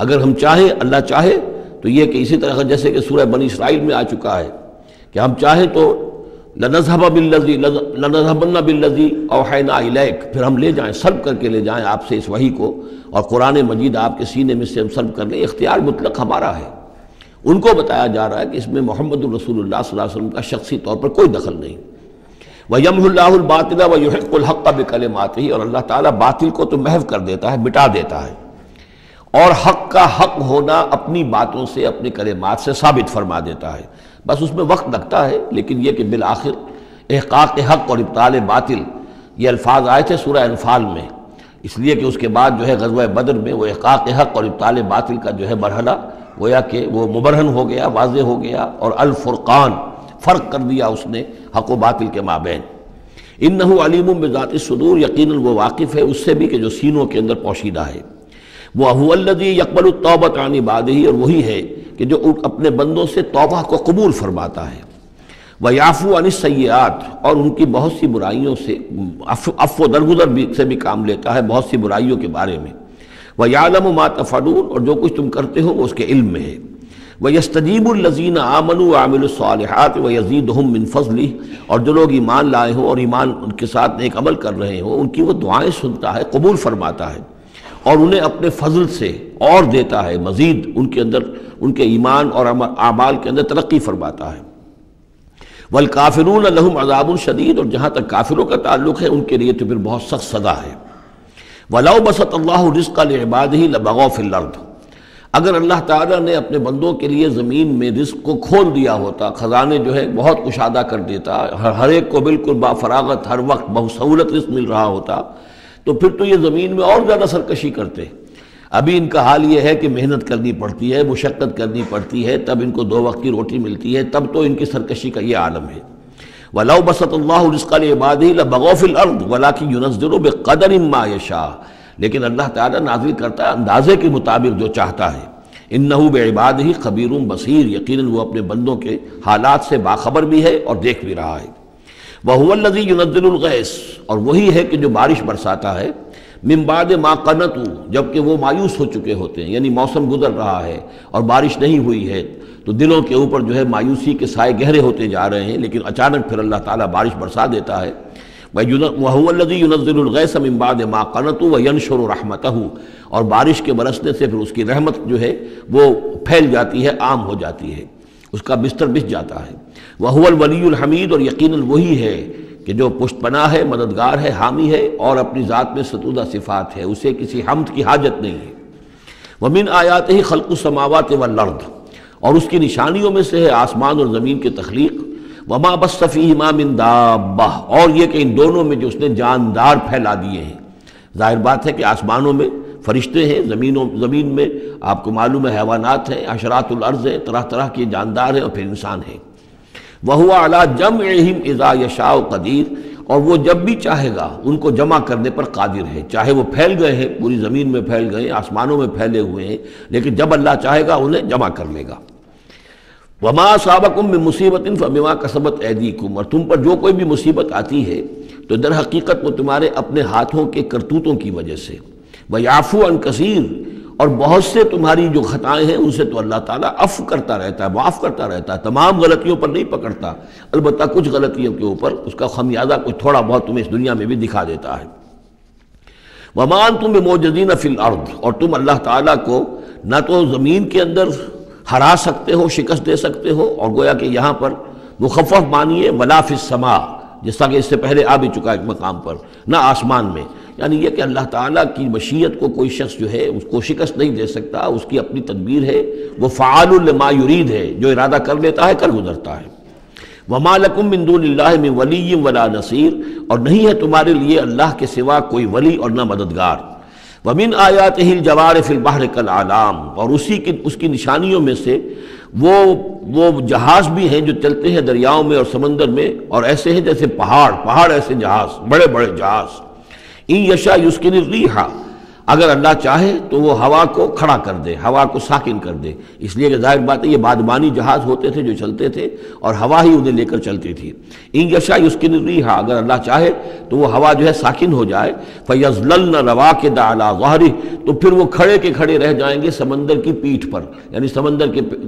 اگر ہم چاہیں، اللہ چاہے تو یہ کہ اسی طرح جیسے کہ سورہ بنی اسرائیل میں آ چکا ہے کہ ہم چاہیں تو لَنَذْهَبَنَّ بِالَّذِي أَوْحَيْنَا إِلَيْكَ، پھر ہم لے جائیں، سلب کر کے لے جائیں آپ سے اس وحی کو، اور قرآن مجید آپ کے سینے میں سے ہم سلب کر لیں، اختیار مطلق ہمارا ہے۔ ان کو بتایا جا رہا ہے کہ اس میں محمد الرسول اللہ صلی اللہ علیہ وسلم کا شخصی طور پر کوئی دخل نہیں۔ وَيَمْحُ اللَّهُ الْبَاطِلَ وَيُحِقُّ الْحَقَّ بِكَلِمَاتِهِ، اور اللہ تعالیٰ باطل کو تو محو کر دیتا ہے، مٹا دیتا ہے، اور حق کا حق ہونا اپنی باتوں سے اپنے کلمات سے ثابت فرما دیتا ہے. بس اس میں وقت لگتا ہے، لیکن یہ کہ بالآخر احقاق حق اور ابطال باطل یہ الفاظ آئے تھے سورہ انفال میں، اس لیے کہ اس کے بعد جو ہے غزوہ بدر میں وہ احقاق حق اور ابطال باطل کا جو ہے مرحلہ گویا کہ وہ مبرہن ہو گیا، واضح ہو گیا، اور الفرقان فرق کر دیا اس نے حق و باطل کے مابین. انہ علیم بذات الصدور، یقیناً وہ واقف ہے اس سے بھی کہ جو سینوں کے اندر پوشیدہ ہے. وَهُوَ الَّذِي يَقْبَلُ التَّوْبَةَ عَنْ عِبَادِهِ، اور وہی ہے کہ جو اپنے بندوں سے توبہ کو قبول فرماتا ہے. وَيَعْفُو عَنِ السَّيِّئَاتِ، اور ان کی بہت سی برائیوں سے عفو درگزر سے بھی کام لیتا ہے بہت سی برائیوں کے بارے میں. وَيَعْلَمُ مَا تَفْعَلُونَ، اور جو کچھ تم کرتے ہو وہ اس کے علم میں ہے. وَيَسْتَجِيبُ الَّذِينَ آمَنُوا وَعَمِلُوا الصَّالِحَاتِ وَيَزِيدُهُم مِّن فَضْلِهِ، اور جو لوگ ایمان لائے ہوں اور ایمان ان کے ساتھ نیک عمل کر رہے ہوں ان کی وہ دعائیں سنتا ہے، قبول فرماتا ہے، اور انہیں اپنے فضل سے اور دیتا ہے، مزید ان کے اندر ان کے ایمان اور اعمال کے اندر ترقی فرماتا ہے. وَالْكَافِرُونَ لَهُمْ عَذَابٌ شَدِيدٌ، اور جہاں تک کافروں کا تعلق ہے ان کے لیے تو پھر بہت سخت سزا ہے. وَلَوْ بَسَطَ اللَّهُ الرِّزْقَ لِعِبَادِهِ لَبَغَوْا فِي الْأَرْضِ، اگر اللہ تعالیٰ نے اپنے بندوں کے لیے زمین میں رزق کو کھول دیا ہوتا، خزانے جو ہے بہت کشادہ کر دیتا، ہر ایک کو بالکل با فراغت ہر وقت بسہولت رزق مل رہا ہوتا، تو پھر تو یہ زمین میں اور زیادہ سرکشی کرتے. ابھی ان کا حال یہ ہے کہ محنت کرنی پڑتی ہے، مشقت کرنی پڑتی ہے، تب ان کو 2 وقت کی روٹی ملتی ہے، تب تو ان کی سرکشی کا یہ عالم ہے. وَلَوْ بَسَطَ اللَّهُ رِزْقَ لِعِبَادِهِ لَبَغَوْا فِي الْأَرْضِ وَلَٰكِن يُنَزِّلُ بِقَدَرٍ مَّا يَشَاءُ، لیکن اللہ تعالیٰ نازل کرتا ہے اندازے کے مطابق جو چاہتا ہے. انہ بعبادہ خبیر بصیر، یقیناً وہ اپنے بندوں کے حالات سے باخبر بھی ہے اور دیکھ بھی رہا ہے. وہو الذی ینزل الغیث، اور وہی ہے کہ جو بارش برساتا ہے، من بعد ما قنطوا، جبکہ وہ مایوس ہو چکے ہوتے ہیں، یعنی موسم گزر رہا ہے اور بارش نہیں ہوئی ہے تو دلوں کے اوپر جو ہے مایوسی کے سائے گہرے ہوتے جا رہے ہیں، لیکن اچانک پھر اللہ تعالیٰ بارش برسا دیتا ہے. وَهُوَ الَّذِي يُنَزِّلُ الْغَيْثَ مِن بَعْدِ مَا قَنَطُوا وَيَنشُرُ رَحْمَتَهُ، اور بارش کے برسنے سے پھر اس کی رحمت جو ہے وہ پھیل جاتی ہے، عام ہو جاتی ہے، اس کا بستر بچھ جاتا ہے. وَهُوَ الْوَلِيُّ الْحَمِيدُ، اور یقیناً وہی ہے کہ جو پشت پناہ ہے، مددگار ہے، حامی ہے، اور اپنی ذات میں ستودہ صفات ہے، اسے کسی حمد کی حاجت نہیں ہے. وَمِنْ آیَاتِهِ خَلْقُ السَّمَاوَاتِ وَالْأَرْضِ، اور اس کی نشانیوں میں سے ہے آسمان اور زمین کی تخلیق. وما بث فیہما من دابہ، اور یہ کہ ان دونوں میں جو اس نے جاندار پھیلا دیے ہیں. ظاہر بات ہے کہ آسمانوں میں فرشتے ہیں، زمین میں آپ کو معلوم ہے حیوانات ہیں، حشرات الارض ہیں، طرح طرح کے جاندار ہیں، اور پھر انسان ہیں. وہو علی جمعہم اذا یشاء قدیر، اور وہ جب بھی چاہے گا ان کو جمع کرنے پر قادر ہے. چاہے وہ پھیل گئے ہیں، پوری زمین میں پھیل گئے ہیں، آسمانوں میں پھیلے ہوئے ہیں، لیکن جب اللہ چاہے گا انہیں جمع کر لے گا. وما اصابکم من مصیبت فبما کسبت ایدیکم، اور تم پر جو کوئی بھی مصیبت آتی ہے تو در حقیقت وہ تمہارے اپنے ہاتھوں کے کرتوتوں کی وجہ سے. ویعفو عن کثیر، اور بہت سے تمہاری جو خطائیں ہیں ان سے تو اللہ تعالیٰ عفو کرتا رہتا ہے، معاف کرتا رہتا ہے، تمام غلطیوں پر نہیں پکڑتا، البتہ کچھ غلطیوں کے اوپر اس کا خمیازہ کچھ تھوڑا بہت تمہیں اس دنیا میں بھی دکھا دیتا ہے. وما انتم بمعجزین فی الارض، اور تم اللہ تعالیٰ کو نہ تو زمین کے اندر ہرا سکتے ہو، شکست دے سکتے ہو، اور گویا کہ یہاں پر مخفف معنی ولا فی السماء، جس طرح کہ اس سے پہلے آ بھی چکا ایک مقام پر، نہ آسمان میں، یعنی یہ کہ اللہ تعالیٰ کی مشیت کو کوئی شخص جو ہے اس کو شکست نہیں دے سکتا، اس کی اپنی تدبیر ہے، وہ فعال لما یرید ہے، جو ارادہ کر لیتا ہے کر گزرتا ہے. وما لکم من دون اللہ من ولی ولا نصیر، اور نہیں ہے تمہارے لیے اللہ کے سوا کوئی ولی اور نہ مددگار. وَمِنْ آیَاتِهِ الْجَوَارِ فِي الْبَحْرِ كَالْأَعْلَامِ، اور اس کی نشانیوں میں سے وہ جہاز بھی ہیں جو چلتے ہیں دریاؤں میں اور سمندر میں، اور ایسے ہیں جیسے پہاڑ ایسے جہاز، بڑے بڑے جہاز. اِن یشاء یسکن الرِّیحَ، اگر اللہ چاہے تو وہ ہوا کو کھڑا کر دے، ہوا کو ساکن کر دے، اس لیے کہ ظاہر بات ہے یہ بادبانی جہاز ہوتے تھے جو چلتے تھے اور ہوا ہی انہیں لے کر چلتی تھی. ان یشاء یسکن الرِّیحَ، اگر اللہ چاہے تو وہ ہوا جو ہے ساکن ہو جائے. فَيَظْلَلْنَ رَوَاكِدَ عَلَى ظَهْرِهِ، تو پھر وہ کھڑے کے کھڑے رہ جائیں گے سمندر کی پیٹھ پر، یعنی سمندر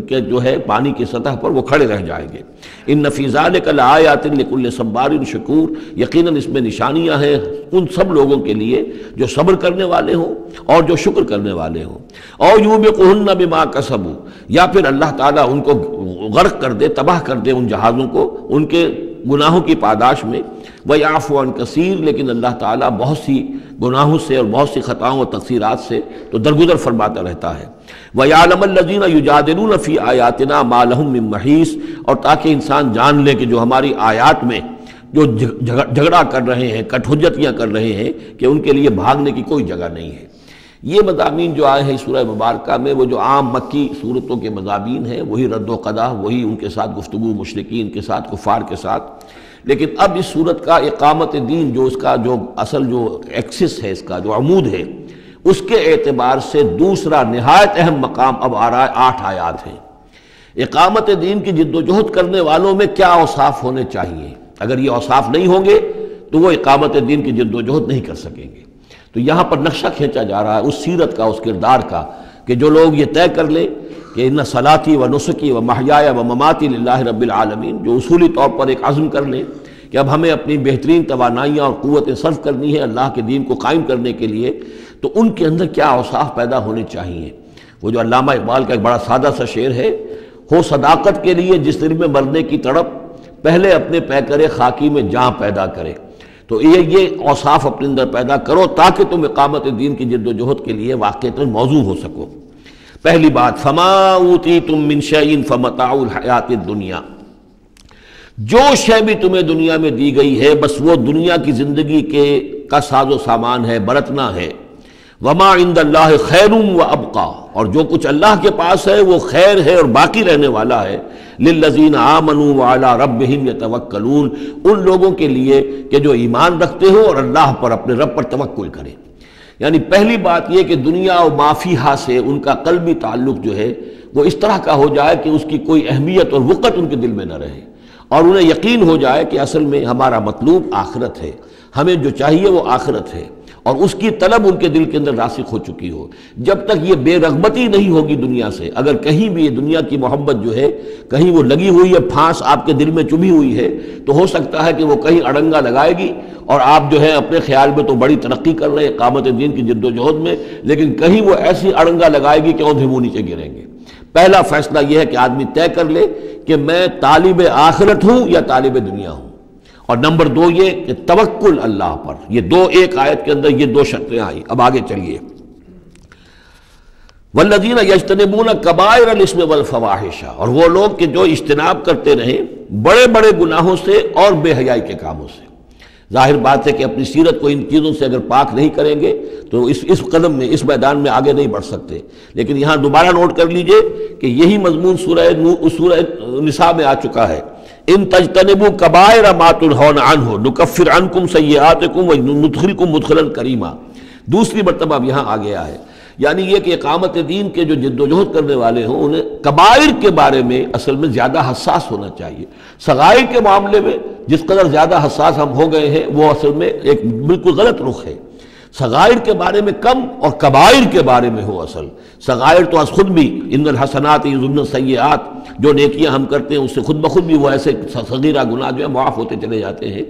کے جو ہے پانی کی سطح پر وہ کھڑے رہ جائیں گے. ان فی ذلک لآیات لکل صبار شکور، یقیناً اس میں نشانیاں ہیں ان سب لوگوں کے لیے جو صبر کرنے والے ہوں اور جو شکر کرنے والے ہوں. او یوبقہن بما کسبوا، یا پھر اللہ تعالیٰ ان کو غرق کر دے، تباہ کر دے ان جہازوں کو ان کے گناہوں کی پاداش میں. وَيَعْفُو عَنْ كَثِيرٍ، لیکن اللہ تعالیٰ بہت سی گناہوں سے اور بہت سی خطاؤں اور تقصیرات سے تو درگزر فرماتا رہتا ہے۔ وَيَعْلَمَ الَّذِينَ يُجَادِلُونَ فِي آيَاتِنَا مَا لَهُم مِّن مَّحِيصٍ، اور تاکہ انسان جان لے کہ جو ہماری آیات میں جو جھگڑا کر رہے ہیں، کٹ حجتیاں کر رہے ہیں، کہ ان کے لیے بھاگنے کی کوئی جگہ نہیں ہے۔ یہ مضامین جو آئے ہیں سورہ مبارکہ میں وہ جو عام مکی صورتوں کے مضامین ہیں، وہی رد و قضا، وہی ان کے ساتھ گفتگو مشرکین کے ساتھ، کفار کے ساتھ۔ لیکن اب اس صورت کا اقامت دین، جو اس کا جو اصل جو ایکسس ہے، اس کا جو عمود ہے، اس کے اعتبار سے دوسرا نہایت اہم مقام اب آ رہا ہے۔ 8 آیات ہیں۔ اقامت دین کی جد و جہد کرنے والوں میں کیا اوصاف ہونے چاہیے؟ اگر یہ اوصاف نہیں ہوں گے تو وہ اقامت دین کی جد و جہد نہیں کر سکیں گے۔ تو یہاں پر نقشہ کھینچا جا رہا ہے اس سیرت کا، اس کردار کا، کہ جو لوگ یہ طے کر لیں کہ ان صلاتی و نسکی و محیای و مماتی للہ رب العالمین، جو اصولی طور پر ایک عزم کر لیں کہ اب ہمیں اپنی بہترین توانائیاں اور قوتیں صرف کرنی ہے اللہ کے دین کو قائم کرنے کے لیے، تو ان کے اندر کیا اوصاف پیدا ہونے چاہیے۔ وہ جو علامہ اقبال کا ایک بڑا سادہ سا شعر ہے، ہو صداقت کے لیے جس دل میں مرنے کی تڑپ، پہلے اپنے پیکر خاکی میں جاں پیدا کرے۔ تو یہ اوصاف اپنے اندر پیدا کرو تاکہ تم اقامت دین کی جد و جہد کے لیے واقعتاً موضوع ہو سکو۔ پہلی بات، فما اوتیتم من شیء فمتاع الحیات الدنیا، جو شے بھی تمہیں دنیا میں دی گئی ہے بس وہ دنیا کی زندگی کا ساز و سامان ہے، برتنا ہے۔ وما عند اللہ خیر و ابقا، اور جو کچھ اللہ کے پاس ہے وہ خیر ہے اور باقی رہنے والا ہے۔ للذین آمنوا وعلی ربہم یتوکلون، ان لوگوں کے لیے کہ جو ایمان رکھتے ہو اور اللہ پر، اپنے رب پر توکل کریں۔ یعنی پہلی بات یہ کہ دنیا و ما فیہا سے ان کا قلبی تعلق جو ہے وہ اس طرح کا ہو جائے کہ اس کی کوئی اہمیت اور وقت ان کے دل میں نہ رہے، اور انہیں یقین ہو جائے کہ اصل میں ہمارا مطلوب آخرت ہے، ہمیں جو چاہیے وہ آخرت ہے، اور اس کی طلب ان کے دل کے اندر راسخ ہو چکی ہو۔ جب تک یہ بے رغبتی نہیں ہوگی دنیا سے، اگر کہیں بھی یہ دنیا کی محبت جو ہے کہیں وہ لگی ہوئی ہے، پھانس آپ کے دل میں چبھی ہوئی ہے، تو ہو سکتا ہے کہ وہ کہیں اڑنگا لگائے گی اور آپ جو ہے اپنے خیال میں تو بڑی ترقی کر رہے ہیں اقامت دین کی جد و جہد میں، لیکن کہیں وہ ایسی اڑنگا لگائے گی کہ اوندھے منہ نیچے گریں گے۔ پہلا فیصلہ یہ ہے کہ آدمی طے کر لے کہ میں طالب آخرت ہوں یا طالب دنیا ہوں، اور نمبر 2 یہ کہ توکل اللہ پر۔ یہ ایک آیت کے اندر یہ 2 شرطیں آئی۔ اب آگے چلیے، والذین یجتنبون کبائر الاسم والفواحش، اور وہ لوگ کہ جو اجتناب کرتے رہیں بڑے بڑے گناہوں سے اور بے حیائی کے کاموں سے۔ ظاہر بات ہے کہ اپنی سیرت کو ان چیزوں سے اگر پاک نہیں کریں گے تو اس قدم میں، اس میدان میں آگے نہیں بڑھ سکتے۔ لیکن یہاں دوبارہ نوٹ کر لیجئے کہ یہی مضمون سورہ نساء میں آ چکا ہے۔ ان تجتنبوا کبائر ما تنہون عنہ نکفر عنکم سیئاتکم وندخلکم مدخلا کریما، دوسری مرتبہ اب یہاں آ گیا ہے۔ یعنی یہ کہ اقامت دین کے جو جد و جہد کرنے والے ہوں انہیں کبائر کے بارے میں اصل میں زیادہ حساس ہونا چاہیے۔ صغائر کے معاملے میں جس قدر زیادہ حساس ہم ہو گئے ہیں وہ اصل میں ایک بالکل غلط رخ ہے۔ صغائر کے بارے میں کم اور کبائر کے بارے میں ہو اصل۔ صغائر تو از خود بھی ان الحسنات یذهبن السیئات، جو نیکیاں ہم کرتے ہیں اس سے خود بخود بھی وہ ایسے صغیرہ گناہ جو ہے معاف ہوتے چلے جاتے ہیں۔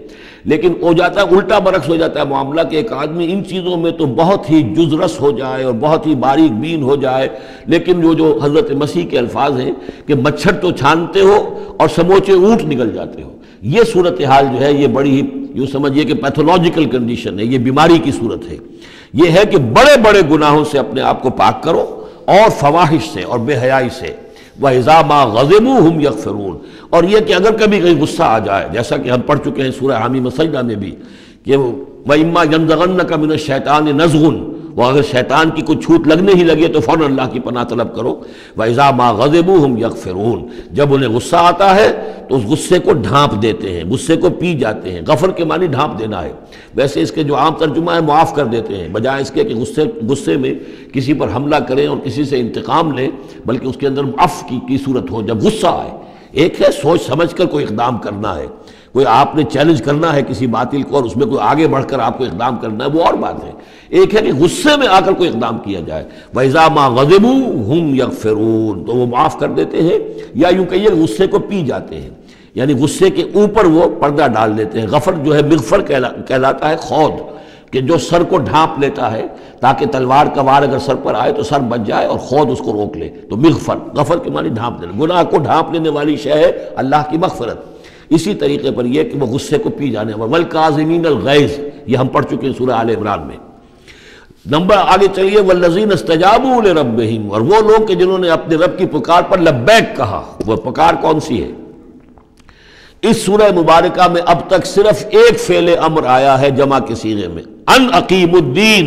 لیکن ہو جاتا ہے الٹا برعکس ہو جاتا ہے معاملہ کہ ایک آدمی ان چیزوں میں تو بہت ہی جزرس ہو جائے اور بہت ہی باریک بین ہو جائے، لیکن جو حضرت مسیح کے الفاظ ہیں کہ مچھر تو چھانتے ہو اور سموچے اونٹ نکل جاتے ہو، یہ صورتحال جو ہے یہ بڑی ہی یوں سمجھیے کہ پیتھولوجیکل کنڈیشن ہے، یہ بیماری کی صورت ہے۔ یہ ہے کہ بڑے بڑے گناہوں سے اپنے آپ کو پاک کرو اور فواحش سے اور بے حیائی سے۔ وَإِذَا مَا غَضِبُوا هُمْ يَغْفِرُونَ، اور یہ کہ اگر کبھی کہیں غصہ آ جائے، جیسا کہ ہم پڑھ چکے ہیں سورہ حامیم سجدہ میں بھی کہ وَإِمَّا يَنزَغَنَّكَ مِنَ الشَّيْطَانِ نَزْغٌ، وہ اگر شیطان کی کوئی چھوٹ لگنے ہی لگے تو فوراً اللہ کی پناہ طلب کرو۔ وَإِذَا مَا غَضِبُوا هُمْ يَغْفِرُونَ، جب انہیں غصہ آتا ہے تو اس غصے کو ڈھانپ دیتے ہیں، غصے کو پی جاتے ہیں۔ غفر کے معنی ڈھانپ دینا ہے، ویسے اس کے جو عام ترجمہ ہے معاف کر دیتے ہیں، بجائے اس کے کہ غصے میں کسی پر حملہ کریں اور کسی سے انتقام لیں، بلکہ اس کے اندر عفو کی صورت ہو جب غصہ آئے۔ ایک ہے سوچ سمجھ کر کوئی اقدام کرنا ہے، کوئی آپ نے چیلنج کرنا ہے کسی باطل کو اور اس میں کوئی آگے بڑھ کر آپ کو اقدام کرنا ہے، وہ اور بات ہے۔ ایک ہے کہ غصے میں آ کر کوئی اقدام کیا جائے۔ وَإِذَا مَا غَضِبُوا هُمْ يَغْفِرُونَ، تو وہ معاف کر دیتے ہیں، یا یوں کہیے غصے کو پی جاتے ہیں، یعنی غصے کے اوپر وہ پردہ ڈال دیتے ہیں۔ غفر جو ہے مغفر کہلاتا ہے خود، کہ جو سر کو ڈھانپ لیتا ہے تاکہ تلوار کا وار اگر سر پر آئے تو سر بچ جائے اور خود اس کو روک لے، تو مغفر، غفر کے معنی ڈھانپ دینا۔ گناہ کو ڈھانپ لینے والی شے ہے اللہ کی مغفرت۔ اسی طریقے پر یہ کہ وہ غصے کو پی جانے والے، والکاظمین الغیظ، یہ ہم پڑھ چکے ہیں سورہ آل عمران میں۔ نمبر آگے چلیے، والذین استجابوا لربہم، اور وہ لوگ کہ جنہوں نے اپنے رب کی پکار پر لبیک کہا۔ وہ پکار کون سی ہے؟ اس سورہ مبارکہ میں اب تک صرف ایک فعل امر آیا ہے جمع کے صیغے میں، ان اقیموا الدین،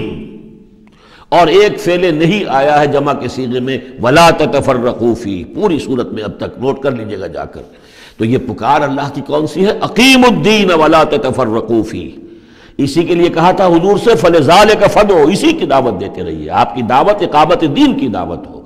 اور ایک فعل نہیں آیا ہے جمع کے صیغے میں ولا تتفرقوا فیہ۔ پوری صورت میں اب تک نوٹ کر لیجئے گا جا کر۔ تو یہ پکار اللہ کی کون سی ہے؟ اقیموا الدین ولا تتفرقوا فیہ۔ اسی کے لیے کہا تھا حضور سے فلذالک فدعوا، اسی کی دعوت دیتے رہیے۔ آپ کی دعوت اقامت دین کی دعوت ہو،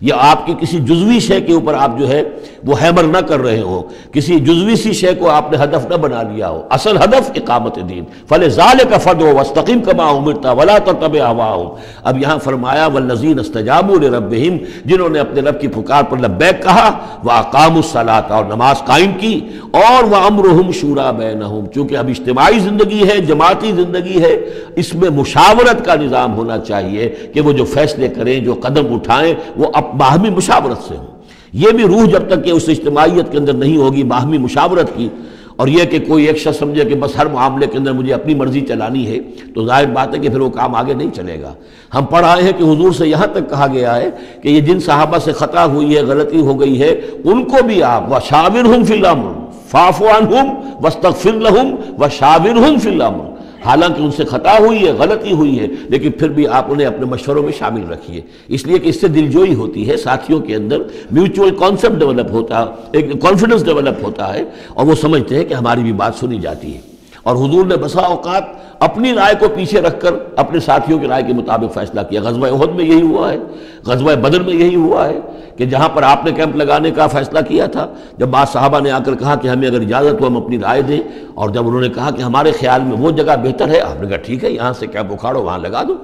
یا آپ کی کسی جزوی شے کے اوپر آپ جو ہے وہ ہیمر نہ کر رہے ہو، کسی جزوی سی شے کو آپ نے ہدف نہ بنا لیا ہو، اصل ہدف اقامت دین۔ فلذالک فدعوا واستقم کما امرت ولا تتبع اهواهم۔ اب یہاں فرمایا والذین استجابوا لربہم، جنہوں نے اپنے رب کی پکار پر لبیک کہا، واقاموا الصلاۃ، اور نماز قائم کی، اور وامرهم شورى بینہم، چونکہ اب اجتماعی زندگی ہے، جماعتی زندگی ہے، اس میں مشاورت کا نظام ہونا چاہیے کہ وہ جو فیصلے کریں، جو قدم اٹھائیں، وہ باہمی مشاورت سے ہوں۔ یہ بھی روح جب تک کہ اس اجتماعیت کے اندر نہیں ہوگی باہمی مشاورت کی، اور یہ کہ کوئی ایک شخص سمجھے کہ بس ہر معاملے کے اندر مجھے اپنی مرضی چلانی ہے، تو ظاہر بات ہے کہ پھر وہ کام آگے نہیں چلے گا۔ ہم پڑھ آئے ہیں کہ حضور سے یہاں تک کہا گیا ہے کہ یہ جن صحابہ سے خطا ہوئی ہے، غلطی ہو گئی ہے، ان کو بھی آپ وشاورہم فی الامر فاعف عنہم واستغفر لہم وشاورہم فی الامر، حالانکہ ان سے خطا ہوئی ہے، غلطی ہوئی ہے، لیکن پھر بھی آپ انہیں اپنے مشوروں میں شامل رکھیے، اس لیے کہ اس سے دلجوئی ہوتی ہے، ساتھیوں کے اندر میوچول کانسیپٹ ڈیولپ ہوتا ہے، ایک کانفیڈنس ڈیولپ ہوتا ہے، اور وہ سمجھتے ہیں کہ ہماری بھی بات سنی جاتی ہے۔ اور حضور نے بسا اوقات اپنی رائے کو پیچھے رکھ کر اپنے ساتھیوں کی رائے کے مطابق فیصلہ کیا۔ غزوہ احد میں یہی ہوا ہے، غزوہ بدر میں یہی ہوا ہے کہ جہاں پر آپ نے کیمپ لگانے کا فیصلہ کیا تھا، جب بعض صحابہ نے آ کر کہا کہ ہمیں اگر اجازت ہو ہم اپنی رائے دیں، اور جب انہوں نے کہا کہ ہمارے خیال میں وہ جگہ بہتر ہے، آپ نے کہا ٹھیک ہے، یہاں سے کیمپ اکھاڑو، وہاں لگا دو۔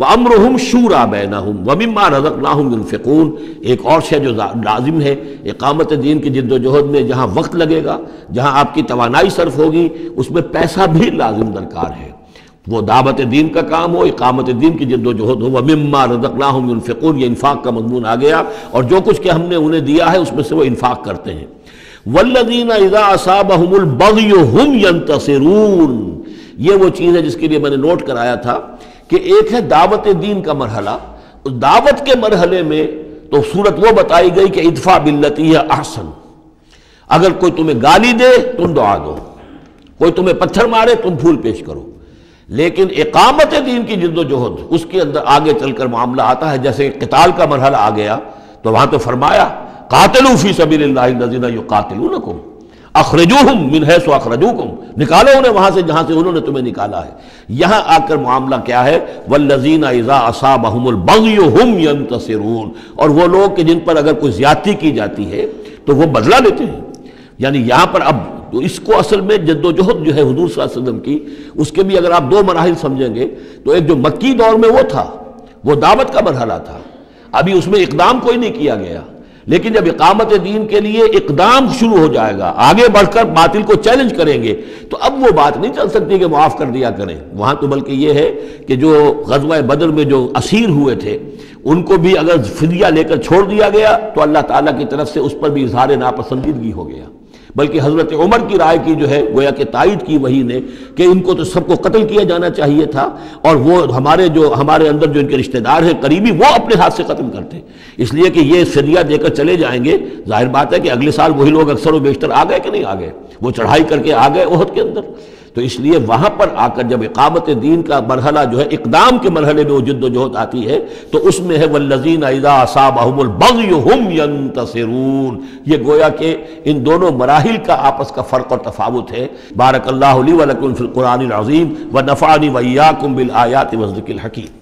وَأَمْرُهُمْ شُورَى بَيْنَهُمْ وَمِمَّا رَزَقْنَاهُمْ يُنْفِقُونَ۔ ایک اور شے جو لازم ہے اقامت دین کی جد و جہد میں، جہاں وقت لگے گا، جہاں آپ کی توانائی صرف ہوگی، اس میں پیسہ بھی لازم درکار ہے۔ وہ دعوت دین کا کام ہو، اقامت دین کی جد و جہد ہو۔ وَمِمَّا رَزَقْنَاهُمْ يُنْفِقُونَ، یہ انفاق کا مضمون آ گیا، اور جو کچھ کہ ہم نے انہیں دیا ہے اس میں سے وہ انفاق کرتے ہیں۔ وَالَّذِينَ إِذَا أَصَابَهُمُ الْبَغْيُ هُمْ يَنْتَصِرُونَ، یہ وہ چیز ہے جس کے لیے میں نے نوٹ کرایا تھا کہ ایک ہے دعوت دین کا مرحلہ، اس دعوت کے مرحلے میں تو صورت وہ بتائی گئی کہ ادفع باللتی ہی احسن، اگر کوئی تمہیں گالی دے تم دعا دو، کوئی تمہیں پتھر مارے تم پھول پیش کرو۔ لیکن اقامت دین کی جد و جہد، اس کے اندر آگے چل کر معاملہ آتا ہے، جیسے قتال کا مرحلہ آ گیا تو وہاں تو فرمایا قاتلوا فی سبیل اللہ الذین یقاتلونکم اخرجوہم من حیث اخرجوکم، نکالو انہیں وہاں سے جہاں سے انہوں نے تمہیں نکالا ہے۔ یہاں آ کر معاملہ کیا ہے؟ والذین اذا اصابہم البغی ہم ینتصرون، اور وہ لوگ کہ جن پر اگر کوئی زیادتی کی جاتی ہے تو وہ بدلہ لیتے ہیں۔ یعنی یہاں پر اب تو اس کو اصل میں جد و جہد جو ہے حضور صلی اللہ علیہ وسلم کی، اس کے بھی اگر آپ دو مراحل سمجھیں گے تو ایک جو مکی دور میں وہ تھا، وہ دعوت کا مرحلہ تھا، ابھی اس میں اقدام کوئی نہیں کیا گیا، لیکن جب اقامت دین کے لیے اقدام شروع ہو جائے گا، آگے بڑھ کر باطل کو چیلنج کریں گے، تو اب وہ بات نہیں چل سکتی کہ معاف کر دیا کریں۔ وہاں تو بلکہ یہ ہے کہ جو غزوہ بدر میں جو اسیر ہوئے تھے ان کو بھی اگر فدیہ لے کر چھوڑ دیا گیا تو اللہ تعالیٰ کی طرف سے اس پر بھی اظہار ناپسندیدگی ہو گیا، بلکہ حضرت عمر کی رائے کی جو ہے گویا کہ تائید کی وہی نے کہ ان کو تو سب کو قتل کیا جانا چاہیے تھا، اور وہ ہمارے اندر جو ان کے رشتہ دار ہیں قریبی، وہ اپنے ہاتھ سے قتل کرتے، اس لیے کہ یہ فدیہ دے کر چلے جائیں گے۔ ظاہر بات ہے کہ اگلے سال وہی لوگ اکثر و بیشتر آ گئے کہ نہیں آ گئے، وہ چڑھائی کر کے آ گئے احد کے اندر۔ تو اس لیے وہاں پر آ کر جب اقامت دین کا مرحلہ جو ہے اقدام کے مرحلے میں وہ جد و جہد آتی ہے تو اس میں ہے والذین اذا اصابہم البغی ہم ینتصرون۔ یہ گویا کہ ان دونوں مراحل کا آپس کا فرق اور تفاوت ہے۔ بارک اللہ لی ولکم فی القرآن العظیم ونفعنی وإیاکم بالآیات والذکر الحکیم۔